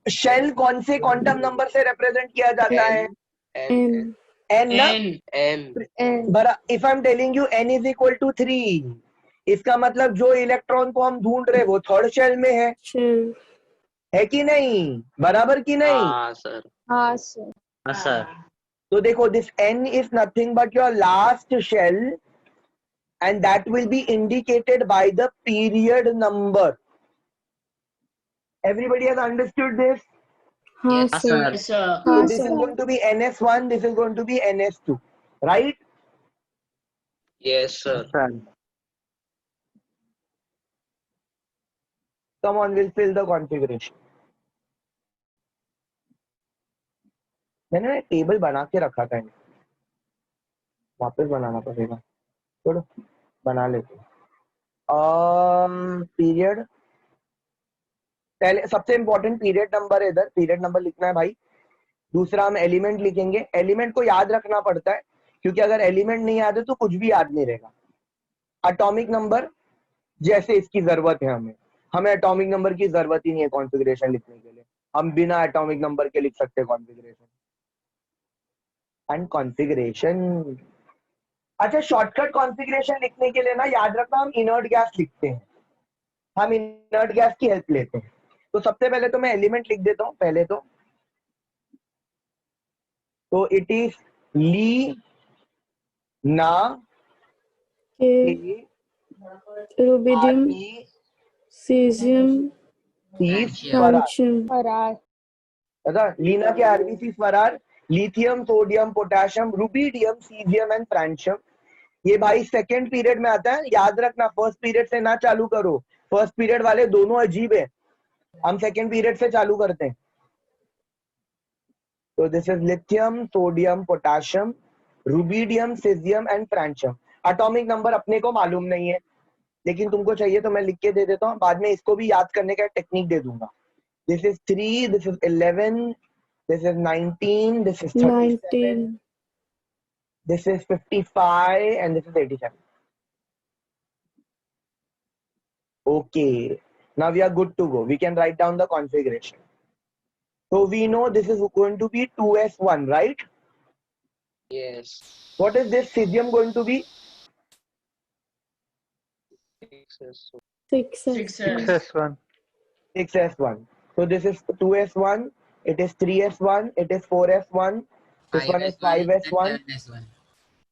Speaker 1: शेल कौन से क्वांटम नंबर से रिप्रेजेंट किया जाता है?
Speaker 9: N.
Speaker 1: N ना?
Speaker 3: N.
Speaker 1: बरा, if I'm telling you N is equal to 3, इसका मतलब जो इलेक्ट्रॉन को हम ढूंढ रहे वो थर्ड शेल में है.
Speaker 9: Shell.
Speaker 1: है कि नहीं? बराबर की नहीं?
Speaker 4: हाँ सर.
Speaker 3: हाँ, sir.
Speaker 6: Yes, sir.
Speaker 1: तो देखो this N is nothing but your last shell and that will be indicated by the period number. Everybody has understood this?
Speaker 9: हाँ
Speaker 2: Yes,
Speaker 9: sir
Speaker 7: Yes, sir.
Speaker 1: So
Speaker 9: हाँ
Speaker 1: this is
Speaker 9: sir
Speaker 1: going to be NS1, this is going to be NS2, right?
Speaker 4: Yes, sir.
Speaker 11: sir.
Speaker 1: Come on, we'll fill the configuration. मैंने टेबल बना के रखा था, वापस बनाना पड़ेगा, छोड़ो बना लेते हैं। पीरियड, पहले सबसे इंपॉर्टेंट पीरियड नंबर है, इधर पीरियड नंबर लिखना है भाई। दूसरा हम एलिमेंट लिखेंगे, एलिमेंट को याद रखना पड़ता है क्योंकि अगर एलिमेंट नहीं याद है तो कुछ भी याद नहीं रहेगा। एटॉमिक नंबर जैसे इसकी जरूरत है, हमें एटॉमिक नंबर की जरूरत ही नहीं है कॉन्फ़िगरेशन लिखने के लिए, हम बिना एटॉमिक नंबर के लिख सकते हैं कॉन्फ़िगरेशन एंड कॉन्फ़िगरेशन। अच्छा, शॉर्टकट कॉन्फ़िगरेशन लिखने के लिए ना याद रखना हम इनर्ट गैस लिखते हैं, हम इनर्ट गैस की हेल्प लेते हैं। तो सबसे पहले तो मैं एलिमेंट लिख देता हूँ पहले तो इट इज ली ना
Speaker 9: के रुबिडियम सीजियम फ्रांशियम
Speaker 3: फरार
Speaker 1: लीना के आरबीसी फरार, lithium, sodium, potassium, rubidium, caesium and francium. ये भाई सेकंड पीरियड में आता है, याद रखना फर्स्ट पीरियड से ना चालू करो, फर्स्ट पीरियड वाले दोनों अजीब है, हम सेकंड पीरियड से चालू करते हैं। तो this is lithium, sodium, potassium, rubidium, caesium and francium. Atomic number अपने को मालूम नहीं है, लेकिन तुमको चाहिए तो मैं लिख के दे देता हूँ, बाद में इसको भी याद करने का टेक्निक दे दूंगा। This is 3, this is 11, this is 19, this is 37,
Speaker 9: 19
Speaker 1: this is 55 and this is 87. Okay, now we are good to go, we can write down the configuration. So we know this is going to be 2s1, right?
Speaker 4: Yes.
Speaker 1: What is this cesium going to be?
Speaker 7: 6S.
Speaker 11: 6s1.
Speaker 1: 6s1. So this is 2s1, it is 3s1, it is 4s1, this one is 5s1,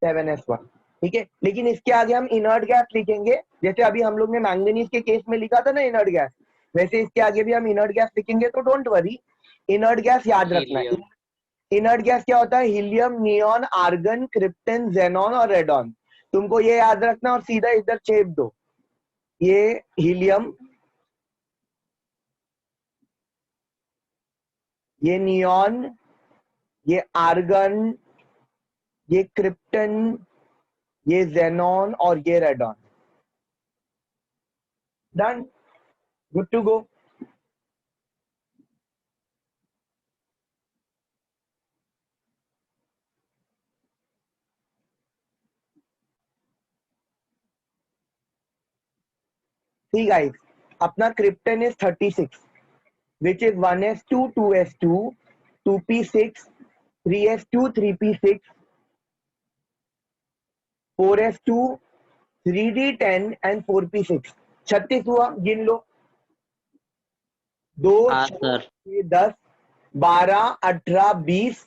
Speaker 1: 7s1, ठीक है। लेकिन इसके आगे हम इनर्ट गैस लिखेंगे, जैसे अभी हम लोग ने मैंगनीज के केस में लिखा था ना इनर्ट गैस, वैसे इसके आगे भी हम इनर्ट गैस लिखेंगे। तो डोंट वरी, इनर्ट गैस याद रखना है।
Speaker 4: Helium.
Speaker 1: इनर्ट गैस क्या होता है? Helium, neon, argon, krypton, xenon और रेडॉन। तुमको ये याद रखना और सीधा इधर छेप दो, ये हीलियम, ये नियॉन, ये आर्गन, ये क्रिप्टन, ये जेनॉन और ये radon. Done, good to go. See guys, अपना krypton is 36, which is 1s2, 2s2, 2p6, 3s2, 3p6, 4s2, 3d10 and 4p6। 36 हुआ, गिन लो, 2,
Speaker 6: हाँ
Speaker 1: 6,
Speaker 6: सर
Speaker 1: 10, 12, 18, 20,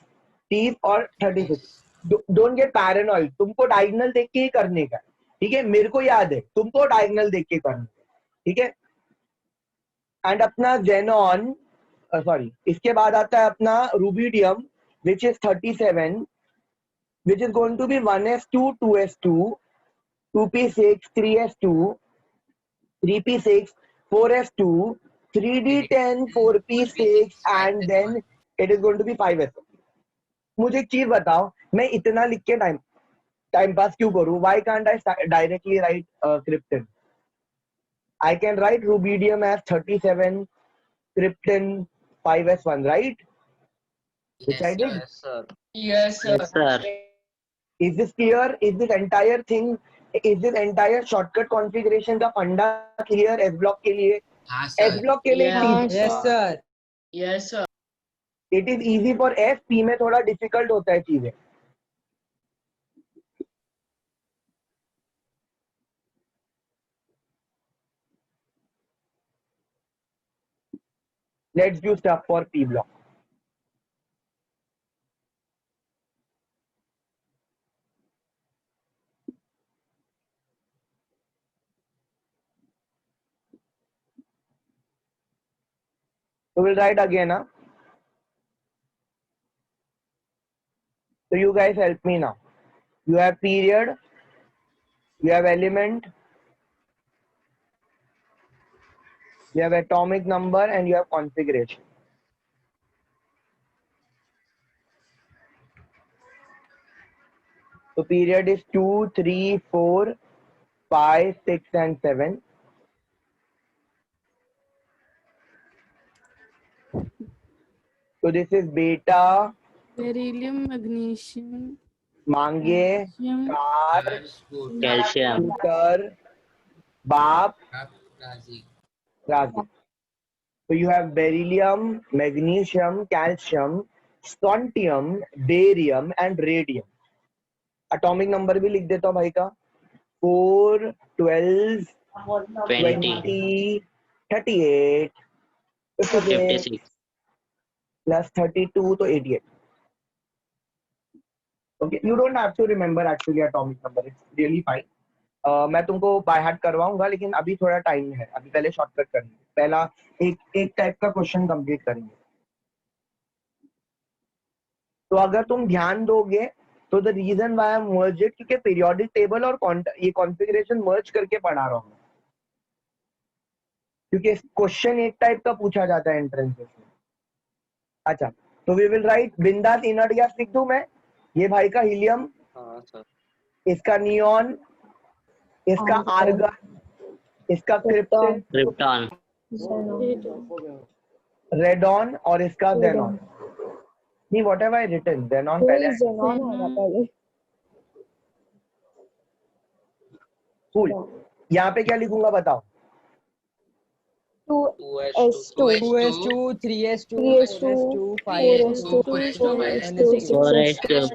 Speaker 1: 30 और 36। डोंट गेट पैरानॉइड, तुमको डायगोनल देख के ही करने का, ठीक है? मेरे को याद है, तुमको डायगोनल देख के करना, ठीक है? एंड अपना जेनॉन, सॉरी, इसके बाद आता है अपना rubidium which is 37, which is going to be 1s2, 2s2, 2p6, 3s2, 3p6, 4s2, 3d10, 4p6 and then it is going to be 5s। मुझे एक चीज बताओ, मैं इतना लिख के टाइम पास क्यों करूं? Why can't I directly write krypton? I can write rubidium as 37, krypton 5s1, right? Which I did.
Speaker 4: Yes, sir.
Speaker 7: Yes, sir.
Speaker 6: yes sir
Speaker 1: Is this clear? Is this entire thing, is this entire shortcut configuration का फंडा clear S block के लिए?
Speaker 2: हाँ
Speaker 1: S
Speaker 2: सर।
Speaker 1: block के लिए
Speaker 7: Yeah.
Speaker 1: easy.
Speaker 10: Yes, sir.
Speaker 7: Yes, sir.
Speaker 1: It is easy for S, P में थोड़ा difficult होता है चीजें। Let's do stuff for P block. So we'll write again, huh? So you guys help me now. You have period, you have element, you have atomic number, and you have configuration. So period is 2, 3, 4, 5, 6, and 7. So this is beta,
Speaker 9: Beryllium, magnesium,
Speaker 1: Mange,
Speaker 9: calcium,
Speaker 1: Car,
Speaker 6: Calcium.
Speaker 1: Scooter, Bap,
Speaker 2: Razi.
Speaker 1: Razi. So you have beryllium, magnesium, calcium, strontium, barium, and radium. Atomic number भी लिख देता हूँ भाई का 4, 12, 20, 38, 56
Speaker 6: 56.
Speaker 1: plus 32 तो 88. Okay, you don't have to remember actually atomic number. It's really fine. मैं तुमको बाय हार्ट करवाऊंगा लेकिन अभी थोड़ा टाइम है. अभी पहले शॉर्टकट करेंगे. पहला एक टाइप का क्वेश्चन कंप्लीट करेंगे. तो अगर तुम ध्यान दोगे तो the reason why I merge it क्योंकि पीरियोडिक टेबल और ये कॉन्फ़िगरेशन मर्ज करके पढ़ा रहा हूँ क्योंकि क्वेश्चन एक टाइप का पूछा जाता है एंट्रेंस में. अच्छा तो वी विल राइट बिंदास इनर्ट गैस लिख दूं मैं. ये भाई का हीलियम,
Speaker 4: हाँ सर.
Speaker 1: इसका नियॉन, इसका आर्गन, इसका क्रिप्टन,
Speaker 6: Krypton.
Speaker 1: रेडॉन और इसका जेनॉन. नहीं what have I written xenon पहले. कूल. यहाँ पे क्या लिखूंगा बताओ.
Speaker 3: 2s2 3s2 4s2 5s2
Speaker 6: 4s2,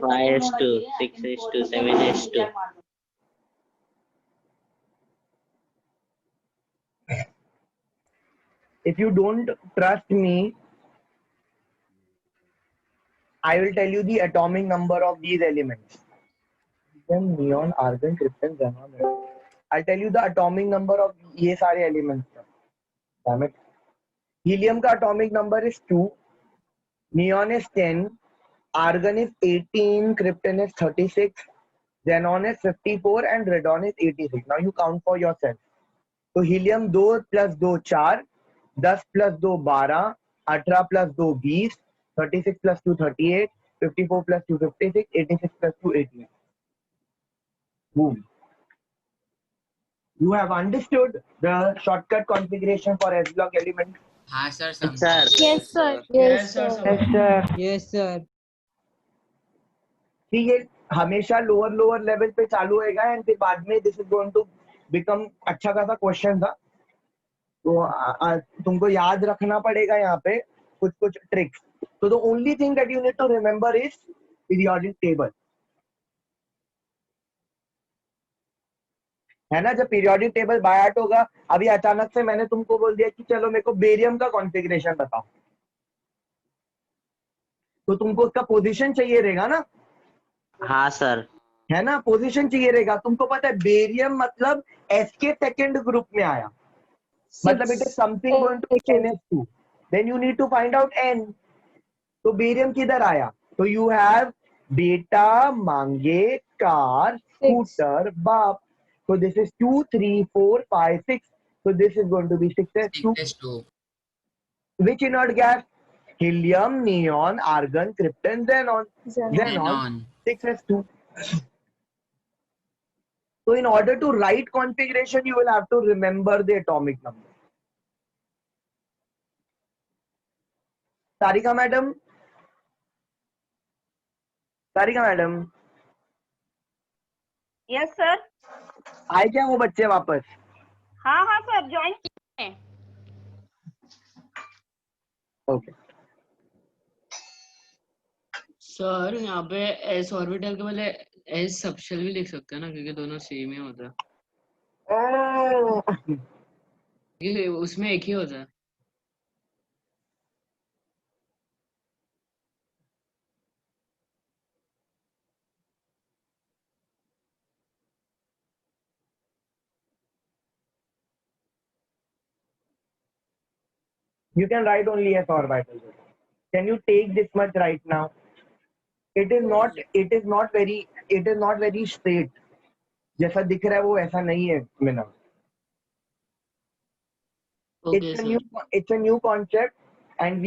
Speaker 6: 5s2, 6s2, 7s2.
Speaker 1: If you don't trust me, I will tell you the atomic number of these elements. Neon, argon, krypton, xenon. I'll tell you the atomic number of ये सारे elements. Damn it. Helium का atomic number is 2, neon is 10, argon is 18, krypton is 36, xenon is 54, and radon is 86. Now you count for yourself. तो helium 2 plus 2 4, 10 plus 2 12, 18 plus 2 20, 36 plus 2 38, 54 plus 2 56, 86 plus 2 88. Boom. You have understood the shortcut configuration for S block element.
Speaker 2: हाँ sir
Speaker 6: Sir.
Speaker 3: yes sir
Speaker 7: Yes, sir.
Speaker 10: yes sir
Speaker 1: ठीक है हमेशा लोअर लेवल पे चालू होएगा एंड फिर बाद में this is going to become अच्छा खासा क्वेश्चन था. तो तुमको याद रखना पड़ेगा यहाँ पे कुछ ट्रिक्स. तो the only thing that you need to remember is periodic table. है ना. जब पीरियोडिक टेबल बाय हार्ट होगा. अभी अचानक से मैंने तुमको बोल दिया कि चलो मेरे को बेरियम का कॉन्फ़िगरेशन बताओ तो तुमको उसका पोजीशन चाहिए रहेगा ना.
Speaker 6: हाँ सर.
Speaker 1: है ना. पोजीशन चाहिए रहेगा. तुमको पता है बेरियम मतलब एस के सेकेंड ग्रुप में आया मतलब it is something going to be NH2. Then you need to find out N. तो बेरियम किधर आया. तो यू हैव बेटा मांगे कार स्कूटर बाप. So this is 2, 3, 4, 5, 6. So this is going to be 6s2.
Speaker 2: 6s2.
Speaker 1: Which inert gas? Helium, neon, argon, krypton, xenon. Xenon. 6s2. So in order to write configuration, you will have to remember the atomic number. Sarika madam.
Speaker 8: Yes sir.
Speaker 1: आए क्या वो बच्चे वापस.
Speaker 8: हाँ सर ज्वाइन.
Speaker 1: ओके.
Speaker 7: सर यहाँ पे एस ऑर्बिटल के बदले एस सबशेल भी लिख सकते हैं ना क्योंकि दोनों सेम ही होता है. ये उसमें एक ही होता है.
Speaker 1: You can write only s orbital. Can you take this much right now? It is not very straight. जैसा दिख रहा है वो ऐसा नहीं है मिना.
Speaker 4: Okay, sir.
Speaker 1: It's a new concept, and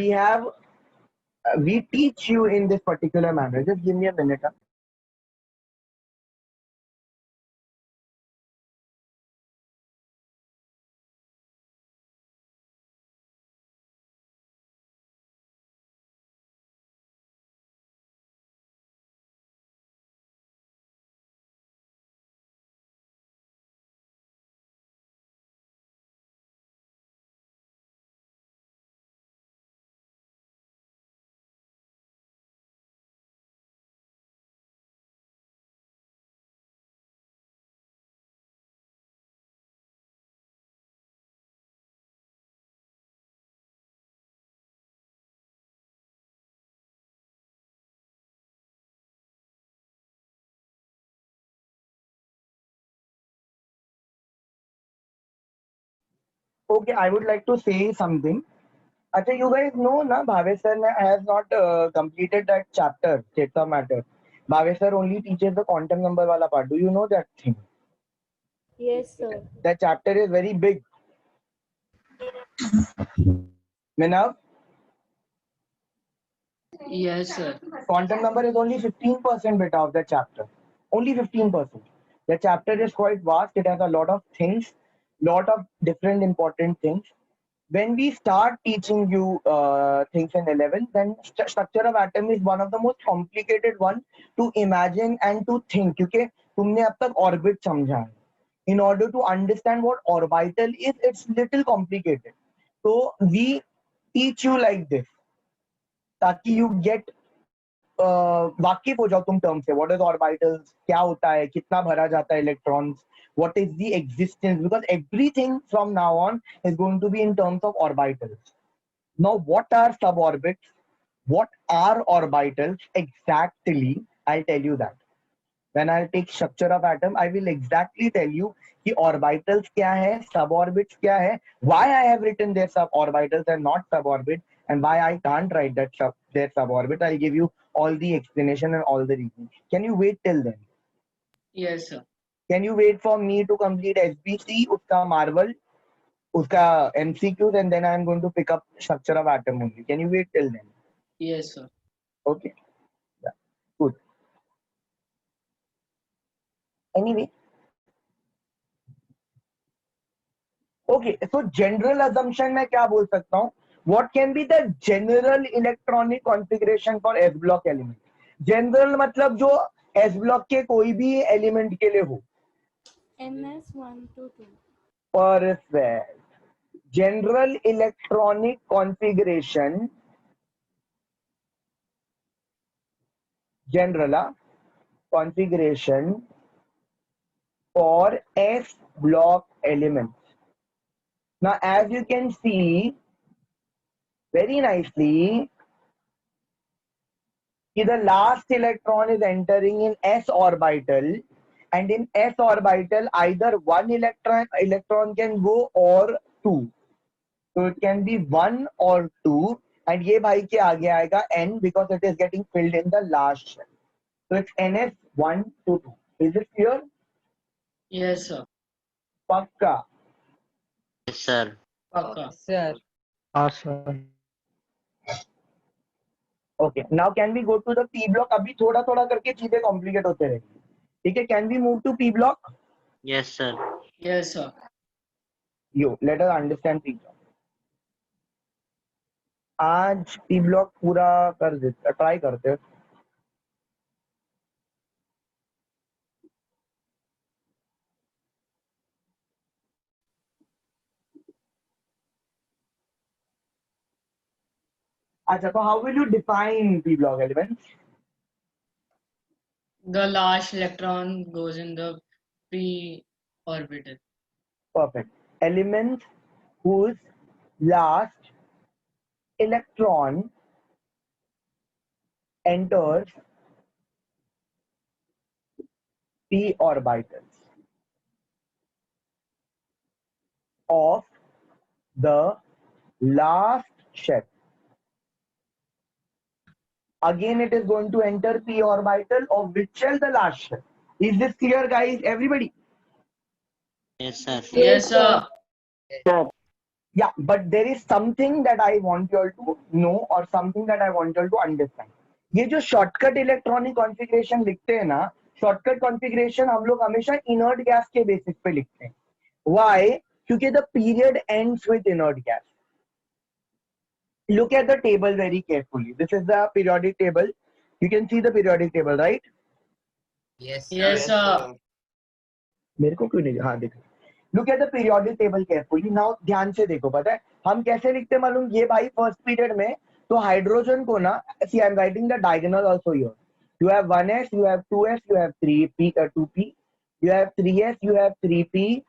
Speaker 1: we teach you in this particular manner. Just give me a minute. Okay, I would like to say something. Acha, you guys know na Bhavesh sir has not completed that chapter, states of matter. Bhavesh sir only teaches the quantum number wala part. Do you know that thing?
Speaker 11: Yes, sir.
Speaker 1: That chapter is very big. Minav,
Speaker 7: Yes, sir.
Speaker 1: quantum number is only 15% beta of the chapter. Only 15%. The chapter is quite vast. It has a lot of things, lot of different important things. When we start teaching you things in 11, then structure of atom is one of the most complicated one to imagine and to think. क्योंकि तुमने अब तक orbit समझा है. In order to understand what orbital is, it's little complicated. So we teach you like this, ताकि you get वाकिफ हो जाओ तुम टर्म से. What is orbitals? क्या होता है? कितना भरा जाता है electrons? What is the existence? Because everything from now on is going to be in terms of orbitals. Now, what are suborbits? What are orbitals exactly? I'll tell you that. When I take structure of atom, I will exactly tell you कि orbitals क्या है, suborbits क्या है, why I have written their suborbitals and not suborbit, and why I can't write that their suborbit. I'll give you all the explanation and all the reasons. Can you wait till then?
Speaker 7: Yes, sir.
Speaker 1: Can you wait for me to complete SBC, उसका Marvel, उसका MCQs, and then I'm going to pick up structure of atom only. Can you wait till then?
Speaker 7: Yes, sir.
Speaker 1: Okay. Yeah. Good. Anyway. Okay. So general assumption मैं क्या बोल सकता हूँ? What can be the general electronic configuration for S block element? General मतलब जो S block के कोई भी element के लिए हो.
Speaker 9: NS122.
Speaker 1: Perfect. General electronic configuration. General configuration for S block elements. Now, as you can see very nicely, the last electron is entering in S orbital, and in S orbital either one electron can go or two. So it can be 1 or 2, and ये भाई के आगे आएगा n because it is getting filled in the last shell. So it's NS1 to 2. Is it clear?
Speaker 7: Yes, sir.
Speaker 1: Pakka.
Speaker 6: Yes, sir.
Speaker 7: Paka.
Speaker 3: Sir.
Speaker 10: Sir.
Speaker 1: Okay. Now can we go to the P block? अभी थोड़ा थोड़ा करके चीजें complicate होते रहेंगी. ठीक है? Can we move to P block?
Speaker 6: Yes, sir.
Speaker 7: Yes, sir.
Speaker 1: Yo, let us understand P block. आज P block पूरा कर देते, ट्राई करते हैं. अच्छा, so how will you define P block elements?
Speaker 7: The last electron goes in the p-orbital.
Speaker 1: Perfect. Elements whose last electron enters p orbitals of the last shell. Again, it is going to enter p orbital of which shell? The last shell. Is this clear, guys? Everybody?
Speaker 6: Yes, sir.
Speaker 7: Yes, sir.
Speaker 1: Yeah, but there is something that I want you all to know or something that I want you all to understand. ये जो शॉर्टकट इलेक्ट्रॉनिक कॉन्फ़िगरेशन लिखते हैं ना, शॉर्टकट कॉन्फ़िगरेशन हम लोग हमेशा इनर्ट गैस के बेसिस पे लिखते हैं. Why? क्योंकि the period ends with inert gas. Look at the table very carefully. This is the periodic table. You can see the periodic table, right?
Speaker 2: Yes, sir.
Speaker 7: Yes, sir.
Speaker 1: मेरे को क्यों नहीं? हाँ देखो. Look at the periodic table carefully. Now ध्यान से देखो. पता है हम कैसे लिखते हैं मालूम? ये भाई फर्स्ट पीरियड में तो हाइड्रोजन को ना, see I'm writing the diagonal also here. You have 1s, you have 2s, you have 3p, 2p, you have 3s, you have 3p,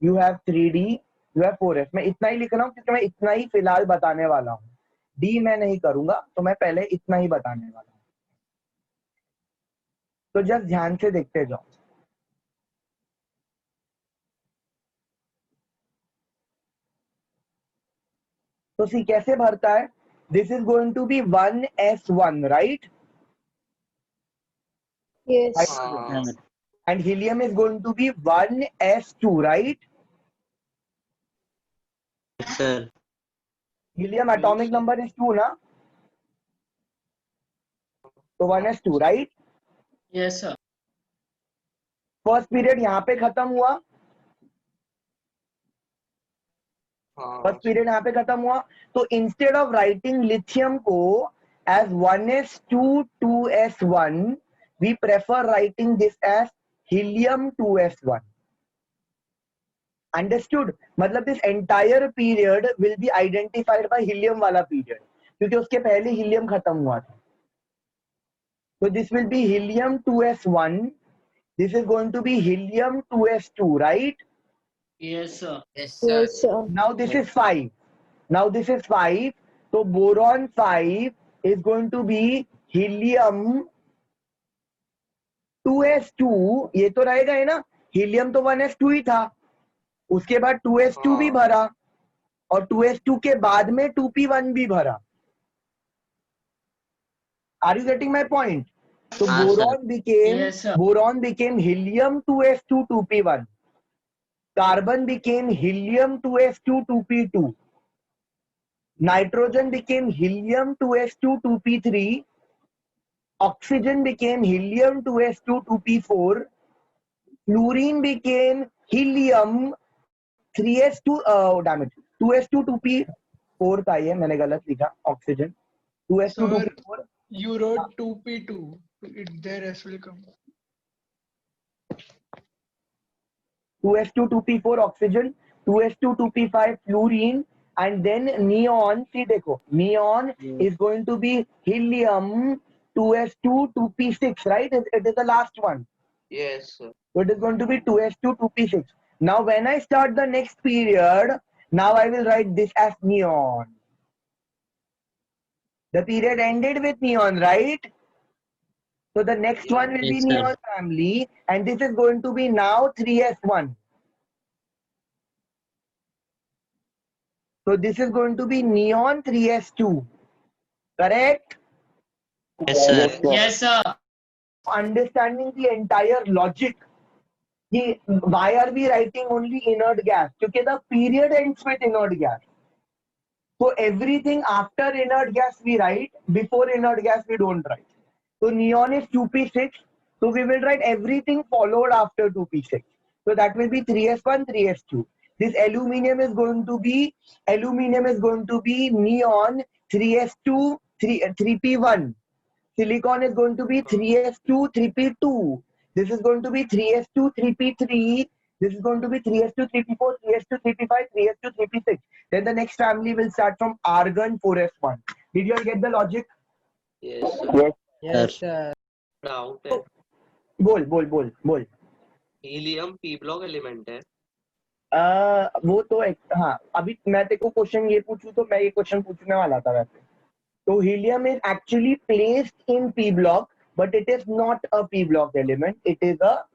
Speaker 1: you have 3d, you have 4s. मैं इतना ही लिख रहा हूँ क्योंकि मैं इतना ही फिलहाल बताने वाला हूँ. D मैं नहीं करूंगा, तो मैं पहले इतना ही बताने वाला हूँ. तो जस्ट ध्यान से देखते जाओ. तो सी कैसे भरता है? This is going to be 1s1, right?
Speaker 11: Yes.
Speaker 1: And helium is going to be 1s2, right?
Speaker 6: Yes, sir.
Speaker 1: Helium atomic number is 2 ना? तो 1s2, right?
Speaker 7: Yes, sir.
Speaker 1: First period यहाँ पे खत्म हुआ. फर्स्ट पीरियड यहाँ पे खत्म हुआ. तो इंस्टेड ऑफ राइटिंग लिथियम को as 1s2 2s1 we prefer writing this as helium 2s1. Understood? मतलब this entire period will be identified by helium वाला पीरियड क्योंकि उसके पहले हीलियम खत्म हुआ था. तो this will be helium 2s1. This is going to be helium 2s2, right?
Speaker 7: Yes, sir.
Speaker 2: Yes, sir.
Speaker 11: Yes, sir.
Speaker 1: Now this is 5. Now this is 5. So boron 5 is going to be helium 2s2. ये तो रहेगा ही ना. हीलियम तो 1s2 ही था. उसके बाद 2s2 भी भरा और 2s2 के बाद में 2p1 भी भरा. Are you getting my point? So
Speaker 6: हाँ, sir.
Speaker 7: Yes, sir.
Speaker 1: boron became helium 2s2 2p1. Carbon became helium 2s2 2p2. Nitrogen became helium 2s2 2p3. Oxygen became helium 2s2 2p4. Fluorine became helium 3s2 2s2 2p4 था ये, मैंने गलत लिखा. Oxygen 2s2
Speaker 10: Sir,
Speaker 1: 2p4.
Speaker 10: you wrote 2p2. There as will come.
Speaker 1: 2s2 2p4 oxygen, 2s2 2p5 fluorine, and then neon. See देखो, neon is going to be helium 2s2 2p6, right? It is the last one.
Speaker 4: Yes, sir.
Speaker 1: So it is going to be 2s2 2p6. Now when I start the next period, now I will write this as neon. The period ended with neon, right? So the next one will be
Speaker 6: Yes, sir.
Speaker 1: neon family, and this is going to be now 3s1. So this is going to be neon 3s2. Correct?
Speaker 6: Yes, sir.
Speaker 7: Yes, sir.
Speaker 1: Understanding the entire logic. Why are we writing only inert gas? Because the period ends with inert gas. So everything after inert gas we write, before inert gas we don't write. So neon is 2p6. So we will write everything followed after 2p6. So that will be 3s1, 3s2. This aluminium is going to be neon 3s2, 3p1. Silicon is going to be 3s2, 3p2. This is going to be 3s2, 3p3. This is going to be 3s2, 3p4, 3s2, 3p5, 3s2, 3p6. Then the next family will start from argon 4s1. Did you all get the logic?
Speaker 4: Yes, sir.
Speaker 3: Yes, sir.
Speaker 4: Doubt है.
Speaker 1: बोल.
Speaker 4: हीलियम p ब्लॉक एलिमेंट है.
Speaker 1: वो तो हाँ, अभी मैं तेरे को क्वेश्चन ये पूछूं तो मैं ये क्वेश्चन पूछने वाला था वैसे. तो helium is actually placed in p block, but it is not a p block element. It is a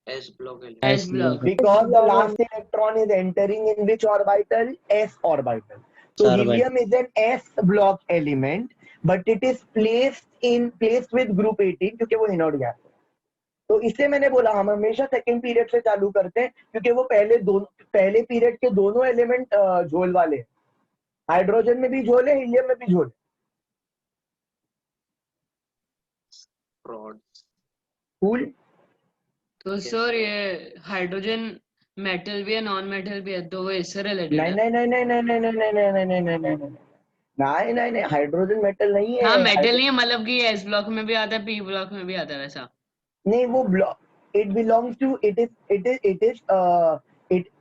Speaker 4: S block element.
Speaker 7: S block.
Speaker 1: because the last electron is entering in which orbital? S orbital. So
Speaker 6: Sir, but-
Speaker 1: helium is an S block element, but it is placed with group 18 क्योंकि वो इनर्ट गैस है। तो इससे मैंने बोला हम हमेशा सेकंड पीरियड से चालू करते हैं क्योंकि वो पहले पीरियड के दोनों एलिमेंट झोल वाले हैं। हाइड्रोजन में भी झोल है, हीलियम में भी झोल है। कूल।
Speaker 7: तो सर ये हाइड्रोजन मेटल भी है, नॉन मेटल भी है, तो वो इससे रिलेटेड
Speaker 1: नहीं
Speaker 7: है?
Speaker 1: नहीं नहीं नहीं नहीं नहीं नहीं नहीं नहीं नहीं नहीं नहीं नहीं नहीं नहीं नहीं हाइड्रोजन मेटल नहीं है।
Speaker 7: हाँ मेटल नहीं है, मतलब कि एस ब्लॉक में भी आता है, पी ब्लॉक में भी आता है वैसा।
Speaker 1: नहीं वो block it belongs to it is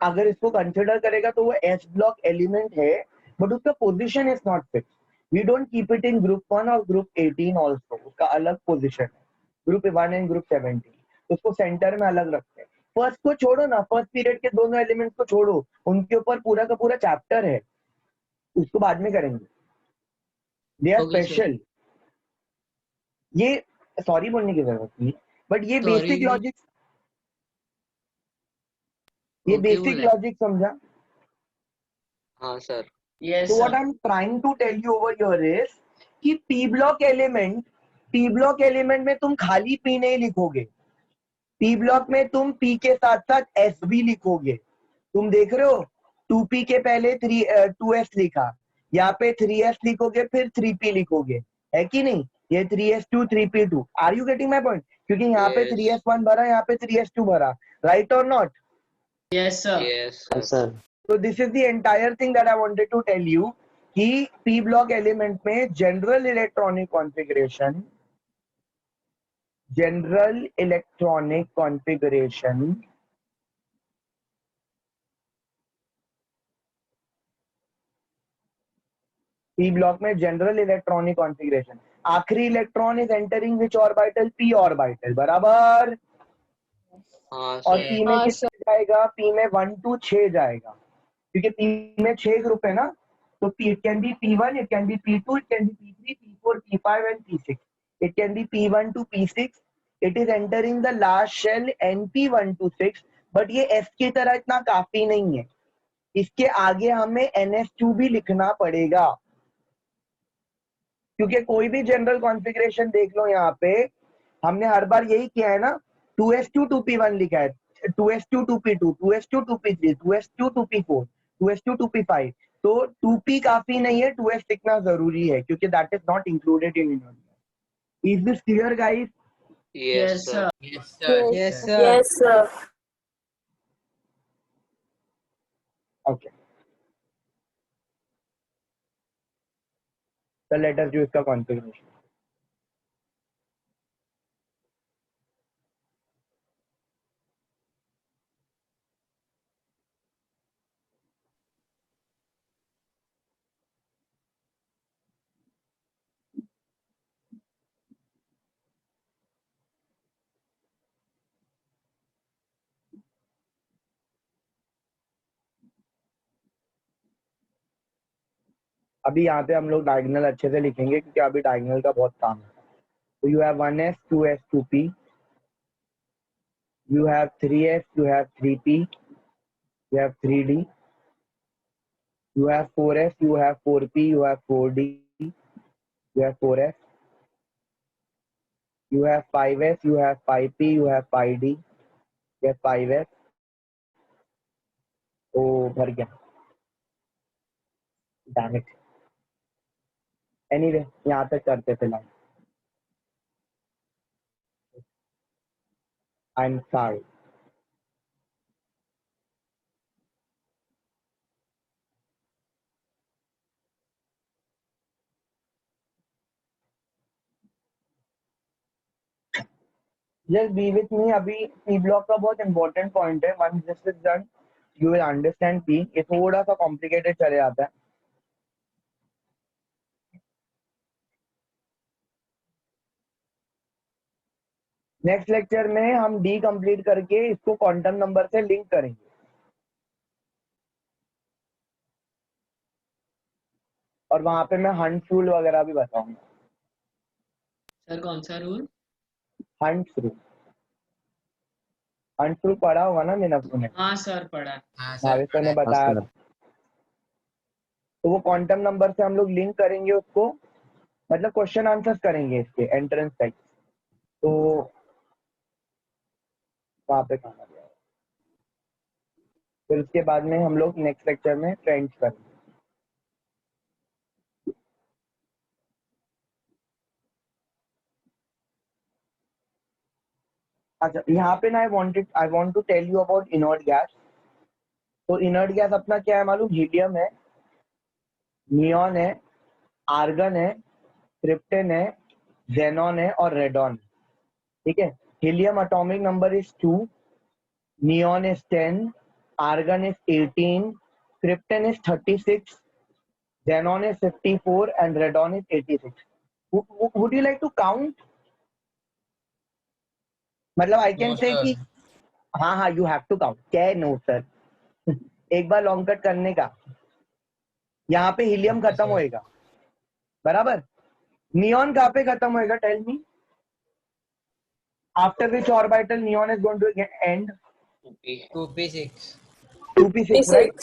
Speaker 1: अगर इसको कंसिडर करेगा तो वो एस ब्लॉक एलिमेंट है, बट उसका position is not fix. We don't keep it in group 1 और ग्रुप 18 आल्सो, उसका अलग पोजीशन है। ग्रुप 1 एंड ग्रुप 17 उसको सेंटर में अलग रखते हैं। फर्स्ट को छोड़ो ना, फर्स्ट पीरियड के दोनों एलिमेंट्स को छोड़ो, उनके ऊपर पूरा का पूरा चैप्टर है, उसको बाद में करेंगे। They are
Speaker 7: Okay, sir.
Speaker 1: Special. ये सॉरी बोलने की जरूरत नहीं, बट ये
Speaker 7: Sorry
Speaker 1: बेसिक
Speaker 7: नहीं।
Speaker 1: लॉजिक, ये
Speaker 7: Okay,
Speaker 1: बेसिक
Speaker 7: बोला।
Speaker 1: लॉजिक समझा?
Speaker 4: हाँ sir.
Speaker 7: Yes
Speaker 1: So what
Speaker 7: sir.
Speaker 1: I'm trying to tell you over here is कि P block element में तुम खाली P नहीं लिखोगे, P block में तुम P के साथ साथ S भी लिखोगे। तुम देख रहे हो 2P के पहले 2S लिखा, यहाँ पे 3S लिखोगे फिर 3P लिखोगे, है कि नहीं? ये 3S2 3P2। Are you getting my point? क्योंकि यहाँ पे
Speaker 4: Yes.
Speaker 1: 3S1 भरा, यहाँ पे 3S2 भरा, राइट और not?
Speaker 7: Yes sir.
Speaker 4: Yes sir.
Speaker 6: Yes, sir.
Speaker 1: So this is the entire thing that I wanted to tell you कि P block element में general electronic configuration P block में general electronic configuration, आखिरी electron is entering which orbital? P orbital, बराबर?
Speaker 4: हाँ
Speaker 1: और
Speaker 4: सर।
Speaker 1: P में कितना जाएगा? P में 1 to 6 जाएगा, क्योंकि P में 6 ग्रुप है ना, तो it can be P1, it can be P2, it can be P3, P4, P5 and P6. It can be P1 to P6. It is entering the last shell NP1 to 6, but ये S की तरह इतना काफी नहीं है, इसके आगे हमें NS2 भी लिखना पड़ेगा, क्योंकि कोई भी जनरल कॉन्फ़िगरेशन देख लो, यहाँ पे हमने हर बार यही किया है ना, 2s2 2p1 लिखा है, 2s2 2p2, 2s2 2p3, 2s2 2p4, 2s2 2p5, तो 2p काफी नहीं है, 2s लिखना जरूरी है, क्योंकि that is not included in unit. Is this clear guys?
Speaker 4: Yes sir.
Speaker 2: Yes sir.
Speaker 3: Yes sir.
Speaker 11: Yes, sir.
Speaker 1: Okay, so let us do इसका कॉन्फ़िगरेशन। अभी यहाँ पे हम लोग डायगोनल अच्छे से लिखेंगे, क्योंकि अभी डायगोनल का बहुत काम है। तो you have 1s 2s 2p, you have 3s, you have 3p, you have 3d, you have 4s, you have 4p, you have 4d, you have 4s, you have 5s, you have 5p, you have 5d, you have 5s। ओ भर गया, डैम इट। एनीवे यहाँ तक करते फिलहाल। I am sorry. Just be with me, अभी P block का बहुत important point है। Once this is done, you will understand P। ये थोड़ा सा complicated चले जाता है। नेक्स्ट लेक्चर में हम डी कंप्लीट करके इसको क्वांटम नंबर से लिंक करेंगे, और वहां पे मैं हंट रूल वगैरह भी बताऊंगा।
Speaker 7: सर कौन सा रूल?
Speaker 1: हंट रूल पढ़ा होगा ना मैंने अपने?
Speaker 7: हाँ सर पढ़ा।
Speaker 2: हाँ
Speaker 1: भावेश
Speaker 2: सर
Speaker 1: ने
Speaker 2: पढ़ा।
Speaker 1: बताया था। तो वो क्वांटम नंबर से हम लोग लिंक करेंगे उसको, मतलब क्वेश्चन आंसर्स करेंगे इसके एंट्रेंस टेक्स्ट, तो वहां पे काम आ जाएगा। फिर उसके बाद में हम लोग नेक्स्ट लेक्चर में ट्रेंड्स करेंगे। अच्छा, यहाँ पे ना I want to tell you about inert gas. तो इनर्ट गैस अपना क्या है मालूम? हीलियम है, नियॉन है, आर्गन है, क्रिप्टन है, जेनॉन है और रेडॉन। ठीक है, helium atomic number is 2, neon is 10, argon is 18, krypton is 36, xenon is 54 and radon is 86. Would you like to count? मतलब I can say कि हाँ you have to count. क्या है? No sir. एक बार लॉन्ग कट करने का, यहाँ पे हीलियम खत्म होएगा, बराबर? नियॉन कहाँ पे खत्म होएगा? Tell me. After which orbital neon is going to end?
Speaker 2: 2p6.
Speaker 1: 2p6, right?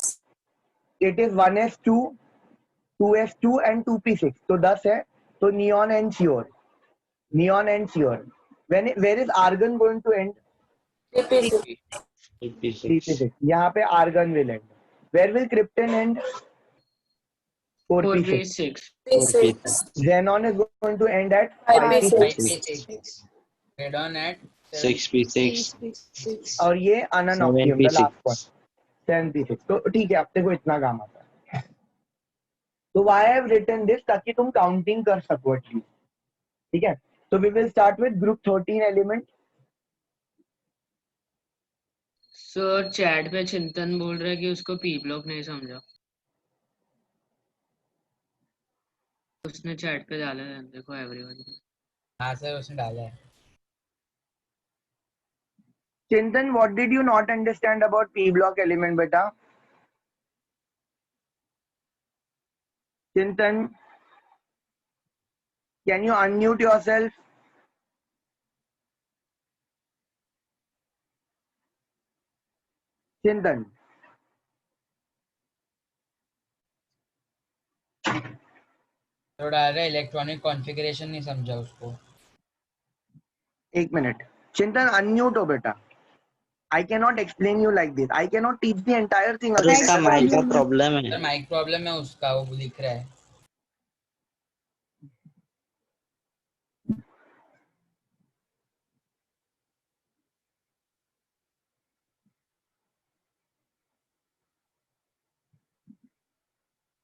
Speaker 1: It is 1s2, 2s2 and 2p6. तो 10 है, तो neon ends here. Neon ends here. Where is argon going to end? 3p6. यहाँ पे argon will end. Where will krypton end? 4p6. Xenon is going to end at 5p6.
Speaker 2: Radon at
Speaker 6: 6p6.
Speaker 1: और ये अनोक्सियम द लास्ट वन 7p6. तो ठीक है, अपने को इतना काम आता है। तो why I have written this, ताकि तुम काउंटिंग कर सको एटलीस्ट। ठीक है, तो we will start with group 13 element.
Speaker 7: Sir chat पे चिंतन बोल रहा है कि उसको पी ब्लॉक नहीं समझा, उसने चैट पे डाला है, देखो एवरीवन।
Speaker 2: हाँ सर उसने डाला है।
Speaker 1: चिंतन, what did you not understand about P block element बेटा? चिंतन, कैन यू अनम्यूट योरसेल्फ? चिंतन,
Speaker 2: तो डाल रहा है इलेक्ट्रॉनिक कॉन्फ़िगरेशन, नहीं समझा उसको।
Speaker 1: एक मिनट, चिंतन अनम्यूट हो बेटा। I cannot explain you like this. I cannot teach the entire thing again.
Speaker 6: इसका माइक का प्रॉब्लम है।
Speaker 2: सर माइक प्रॉब्लम है उसका, वो लिख रहा है।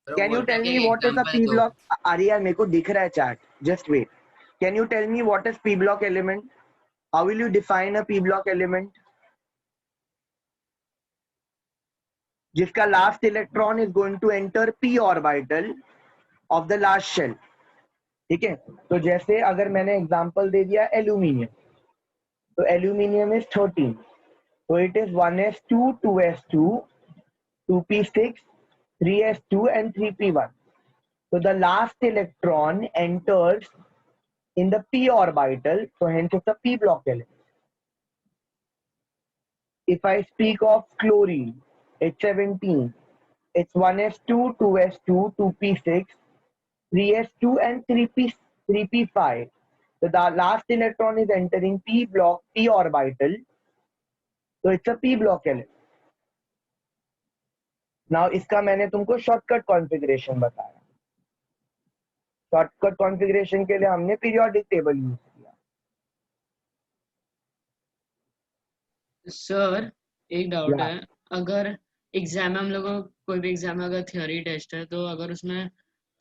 Speaker 1: Can you tell me what is a P block? Arya, मेरे को दिख रहा है chat. Just wait. Can you tell me what is P block element? How will you define a P block element? जिसका last electron is going to enter p orbital of the last shell. ठीक है, तो जैसे अगर मैंने एग्जांपल दे दिया एल्यूमिनियम, तो एल्यूमिनियम इज 13, तो it is 1s2, 2s2, 2p6, 3s2 and 3p1. So the last electron enters in the p orbital, so hence it's a p block element. If I speak of chlorine, it's 17, it's 1s2, 2s2, 2p6, 3s2 and 3p5. So the last electron is entering p block, p orbital, so it's a p block element. Now इसका मैंने तुमको शॉर्टकट कॉन्फ़िगरेशन बताया। शॉर्टकट कॉन्फ़िगरेशन के लिए हमने पीरियोडिक टेबल यूज किया।
Speaker 7: सर एक डाउट है, अगर एग्जाम में हम लोग को कोई भी एग्जाम में अगर थ्योरी टेस्ट है, तो अगर उसमें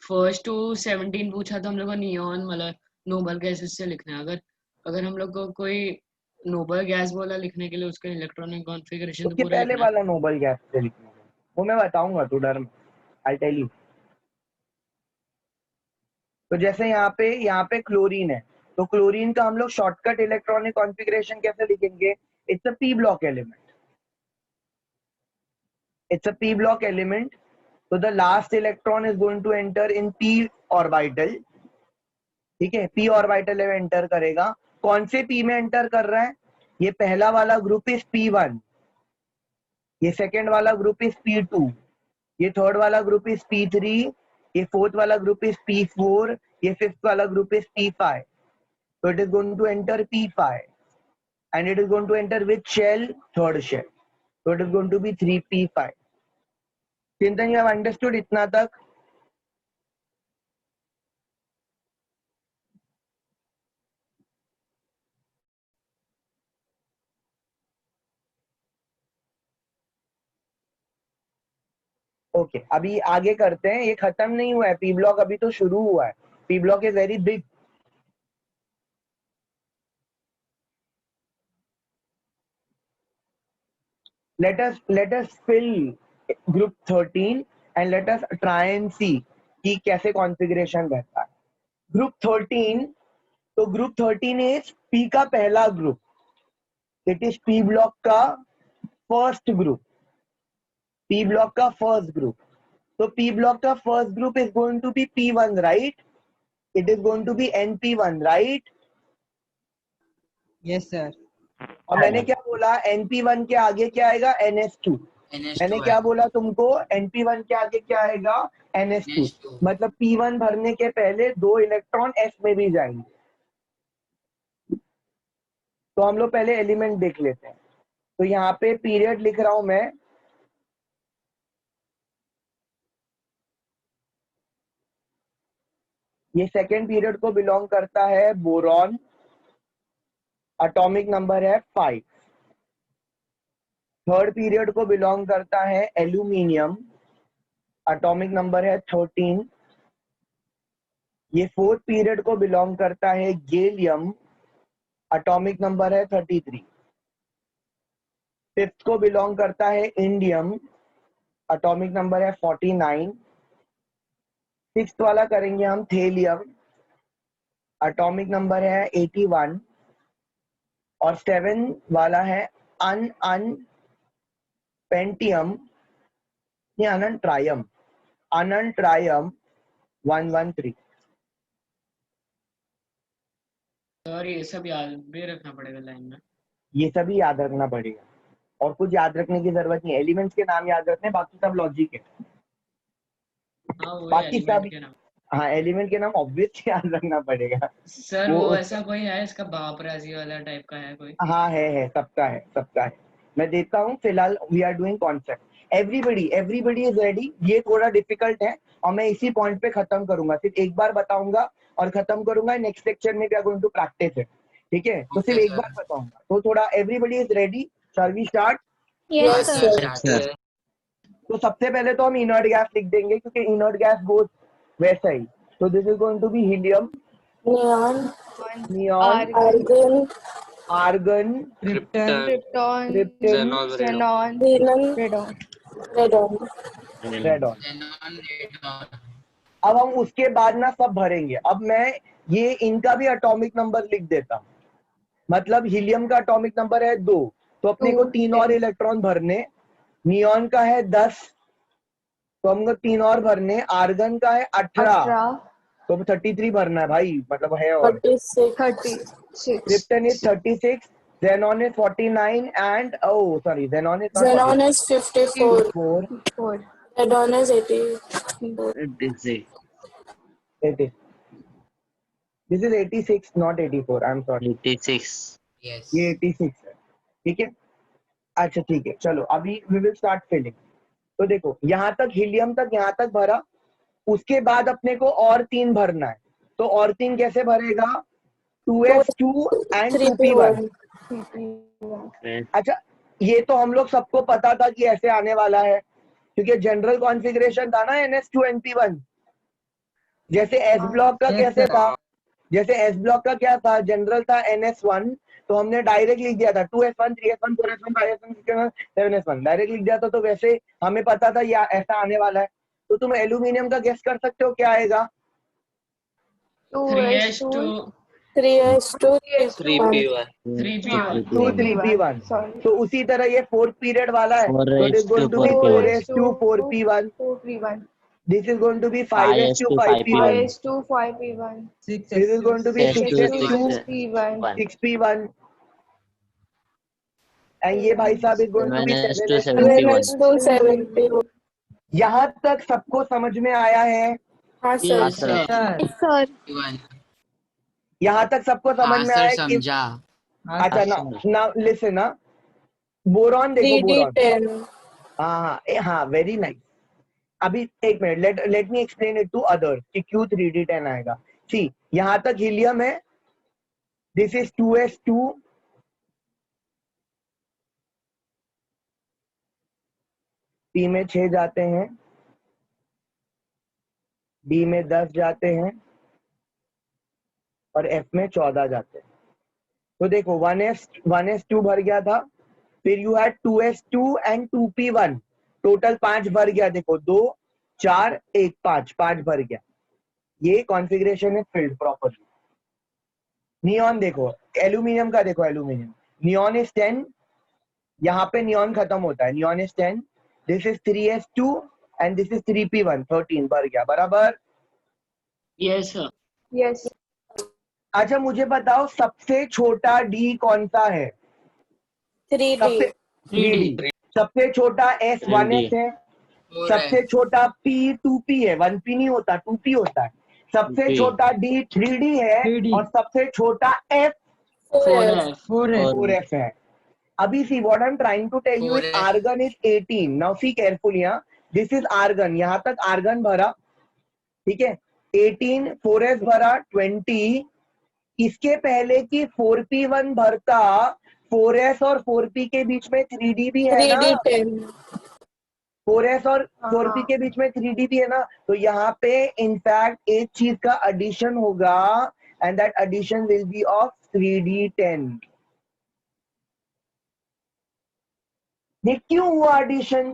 Speaker 7: फर्स्ट टू 17 पूछा तो हम लोग को नियॉन मतलब नोबल गैसेस से लिखना है। अगर हम लोग को कोई नोबल गैस बोला लिखने के लिए, उसका इलेक्ट्रॉनिक कॉन्फ़िगरेशन
Speaker 1: उसके
Speaker 7: पूरा
Speaker 1: पहले
Speaker 7: लिखना है।
Speaker 1: वाला नोबल गैस से लिखना है, वो मैं बताऊंगा, तो डर में आई टेल यू। तो जैसे यहाँ पे क्लोरीन है, तो क्लोरीन का हम लोग शॉर्टकट इलेक्ट्रॉनिक कॉन्फ़िगरेशन कैसे लिखेंगे? It's a P block element, it's a p block element, so the last electron is going to enter in p orbital. ठीक है, p orbital में एंटर करेगा। कौन से p में एंटर कर रहा है? ये पहला वाला ग्रुप इज p1, ये सेकेंड वाला ग्रुप इज p2, ये थर्ड वाला ग्रुप इज P3, ये फोर्थ वाला ग्रुप इज P4, ये फिफ्थ वाला group is P5. So it is going to enter P5 and it is going to enter which shell? Third shell. So it is going to be 3P5. Chintan, you have understood itna tak? Okay अभी आगे करते हैं, ये खत्म नहीं हुआ है, पी ब्लॉक अभी तो शुरू हुआ है. P block is very big. let us fill group 13 and let us try and see कि कैसे कॉन्फ़िगरेशन रहता है. ग्रुप 13, तो ग्रुप 13 इज पी का पहला group, it is P block का फर्स्ट ग्रुप, पी ब्लॉक का फर्स्ट ग्रुप. तो पी ब्लॉक का first group is going to be P1, right? It is going to be NP1, right?
Speaker 3: Yes sir.
Speaker 1: और मैंने क्या बोला, NP1 के आगे क्या आएगा? NS2. मैंने क्या बोला तुमको? NP1 के आगे क्या आएगा? NS2. मतलब P1 भरने के पहले 2 इलेक्ट्रॉन S में भी जाएंगे. तो हम लोग पहले एलिमेंट देख लेते हैं. तो यहाँ पे पीरियड लिख रहा हूं मैं. ये सेकेंड पीरियड को बिलोंग करता है बोरॉन, एटॉमिक नंबर है 5. थर्ड पीरियड को बिलोंग करता है एल्यूमिनियम, एटॉमिक नंबर है 13. ये फोर्थ पीरियड को बिलोंग करता है गैलियम, एटॉमिक नंबर है 33. फिफ्थ को बिलोंग करता है इंडियम, एटॉमिक नंबर है 49. सिक्स्थ वाला करेंगे हम थेलियम, एटॉमिक नंबर है 81. और 7 वाला है पेंटियम, ये अनंत ट्रायम 113.
Speaker 7: और ये सब याद भी रखना पड़ेगा लाइन में.
Speaker 1: ये सभी याद रखना पड़ेगा और कुछ याद रखने की जरूरत नहीं है. एलिमेंट्स के नाम याद रखने, बाकी सब लॉजिक है. बाकी सब हाँ एलिमेंट के नाम ऑब्वियसली याद रखना पड़ेगा.
Speaker 7: सर वो ऐसा कोई है इसका बाप राजी वाला टाइप का है कोई?
Speaker 1: हाँ है सबका है. मैं देता हूँ. फिलहाल we are doing concept. Everybody is ready. ये थोड़ा डिफिकल्ट है और मैं इसी पॉइंट पे खत्म करूंगा. सिर्फ एक बार बताऊंगा और खत्म करूंगा. नेक्स्ट लेक्चर में we are going to practice it. ठीक है? तो सिर्फ एक बार बताऊंगा. तो थोड़ा everybody is ready. Shall we start?
Speaker 11: Yes sir.
Speaker 1: तो सबसे पहले तो हम इनर्ट गैस लिख देंगे क्योंकि इनर्ट गैस गोज वैसा ही. तो this is going to be helium, neon, argon,
Speaker 3: krypton,
Speaker 7: Xenon,
Speaker 1: radon. अब हम उसके बाद ना सब भरेंगे. अब मैं ये इनका भी एटॉमिक नंबर लिख देता हूँ. मतलब हीलियम का एटॉमिक नंबर है 2, तो अपने को 3 और इलेक्ट्रॉन भरने. नियॉन का है 10, तो हमको 3 और भरने. आर्गन का है 18, तो 33 भरना है भाई, मतलब है. और
Speaker 11: 36.
Speaker 1: Krypton is 36, xenon is 49 and xenon is
Speaker 11: 54. Radon is 84.
Speaker 1: This is 86 not 84. I'm sorry.
Speaker 6: 86.
Speaker 2: Yes.
Speaker 1: ये 86 है. ठीक है. अच्छा ठीक है, चलो अभी we will start filling. तो देखो यहाँ तक हीलियम तक यहाँ तक भरा. उसके बाद अपने को और 3 भरना है. तो और 3 कैसे भरेगा? 2s2 and 2p1. अच्छा ये तो हम लोग सबको पता था कि ऐसे आने वाला है क्योंकि जनरल कॉन्फ़िगरेशन था ना NS2 NP1. जैसे S ब्लॉक का कैसे था? जैसे S ब्लॉक का क्या था? जनरल था NS1, तो हमने डायरेक्ट लिख दिया था 2s1 3s1 4s1 5s1 6s1 7s1 direct लिख दिया था. तो वैसे हमें पता था या ऐसा आने वाला है. तो तुम एल्यूमिनियम का गेस कर सकते हो क्या आएगा?
Speaker 7: 3s2
Speaker 11: 3s2
Speaker 6: 3p1.
Speaker 7: 3p1.
Speaker 1: तो उसी तरह ये फोर्थ पीरियड वाला है. तो it is going to be 4s2 4p1. This is going to be 5s2 5p1.
Speaker 11: 5p1.
Speaker 1: This is going to be 6s2
Speaker 11: 6p1.
Speaker 1: 6p1. And ये भाई साहब is going to be
Speaker 6: 7s2
Speaker 1: 7s2
Speaker 6: 71.
Speaker 11: 7s2 71.
Speaker 1: यहाँ तक सबको समझ में आया है?
Speaker 11: हाँ सर।
Speaker 7: Yes, sir.
Speaker 3: सर
Speaker 1: यहाँ तक सबको समझ
Speaker 2: हाँ
Speaker 1: में आया
Speaker 2: सर
Speaker 1: कि
Speaker 2: समझा।
Speaker 1: अच्छा ना लिसन ना, बोरॉन देखो बोरॉन।
Speaker 11: 3D10.
Speaker 1: हाँ वेरी नाइस। अभी एक minute, let me explain it to others कि क्यों 3D10 आएगा। सी यहाँ तक हीलियम है, दिस इज 2s2, P में 6 जाते हैं, D में 10 जाते हैं और F में 14 जाते हैं। तो देखो 1s2 भर गया था, फिर you had 2s2 and 2p1, total 5 भर गया। देखो 2 4 1 5 भर गया। ये कॉन्फ़िगरेशन है फिल्ड प्रॉपर्ली। नियॉन देखो, एल्यूमिनियम का देखो, एल्यूमिनियम नियॉन इज 10, यहाँ पे नियॉन खत्म होता है, neon is 10, this is 3s2 and this is 3p1, 13 भर गया बराबर।
Speaker 7: Yes, sir.
Speaker 11: Yes.
Speaker 1: अच्छा मुझे बताओ सबसे छोटा डी कौन सा है?
Speaker 11: 3D.
Speaker 1: सबसे 3D। सबसे छोटा S 1s है, सबसे छोटा P 2p है, 1p नहीं होता 2p होता है। सबसे
Speaker 6: 2p।
Speaker 1: छोटा D 3D है
Speaker 10: 3D।
Speaker 1: और सबसे छोटा F
Speaker 11: 4F.
Speaker 1: 4f है। अभी see what I am trying to tell you is
Speaker 2: 4f।
Speaker 1: Argon is 18। Now see carefully, यहाँ दिस इज आर्गन, यहाँ तक आर्गन भरा, ठीक है, 18 4s भरा 20, इसके पहले की 4p1 भरता, 4s और 4p के बीच में 3d भी है ना,
Speaker 11: 3D10.
Speaker 1: 4s और
Speaker 11: हाँ।
Speaker 1: 4p के बीच में 3d भी है ना, तो यहाँ पे इनफैक्ट एक चीज का एडिशन होगा and that addition will be of 3d10। ये क्यों हुआ एडिशन?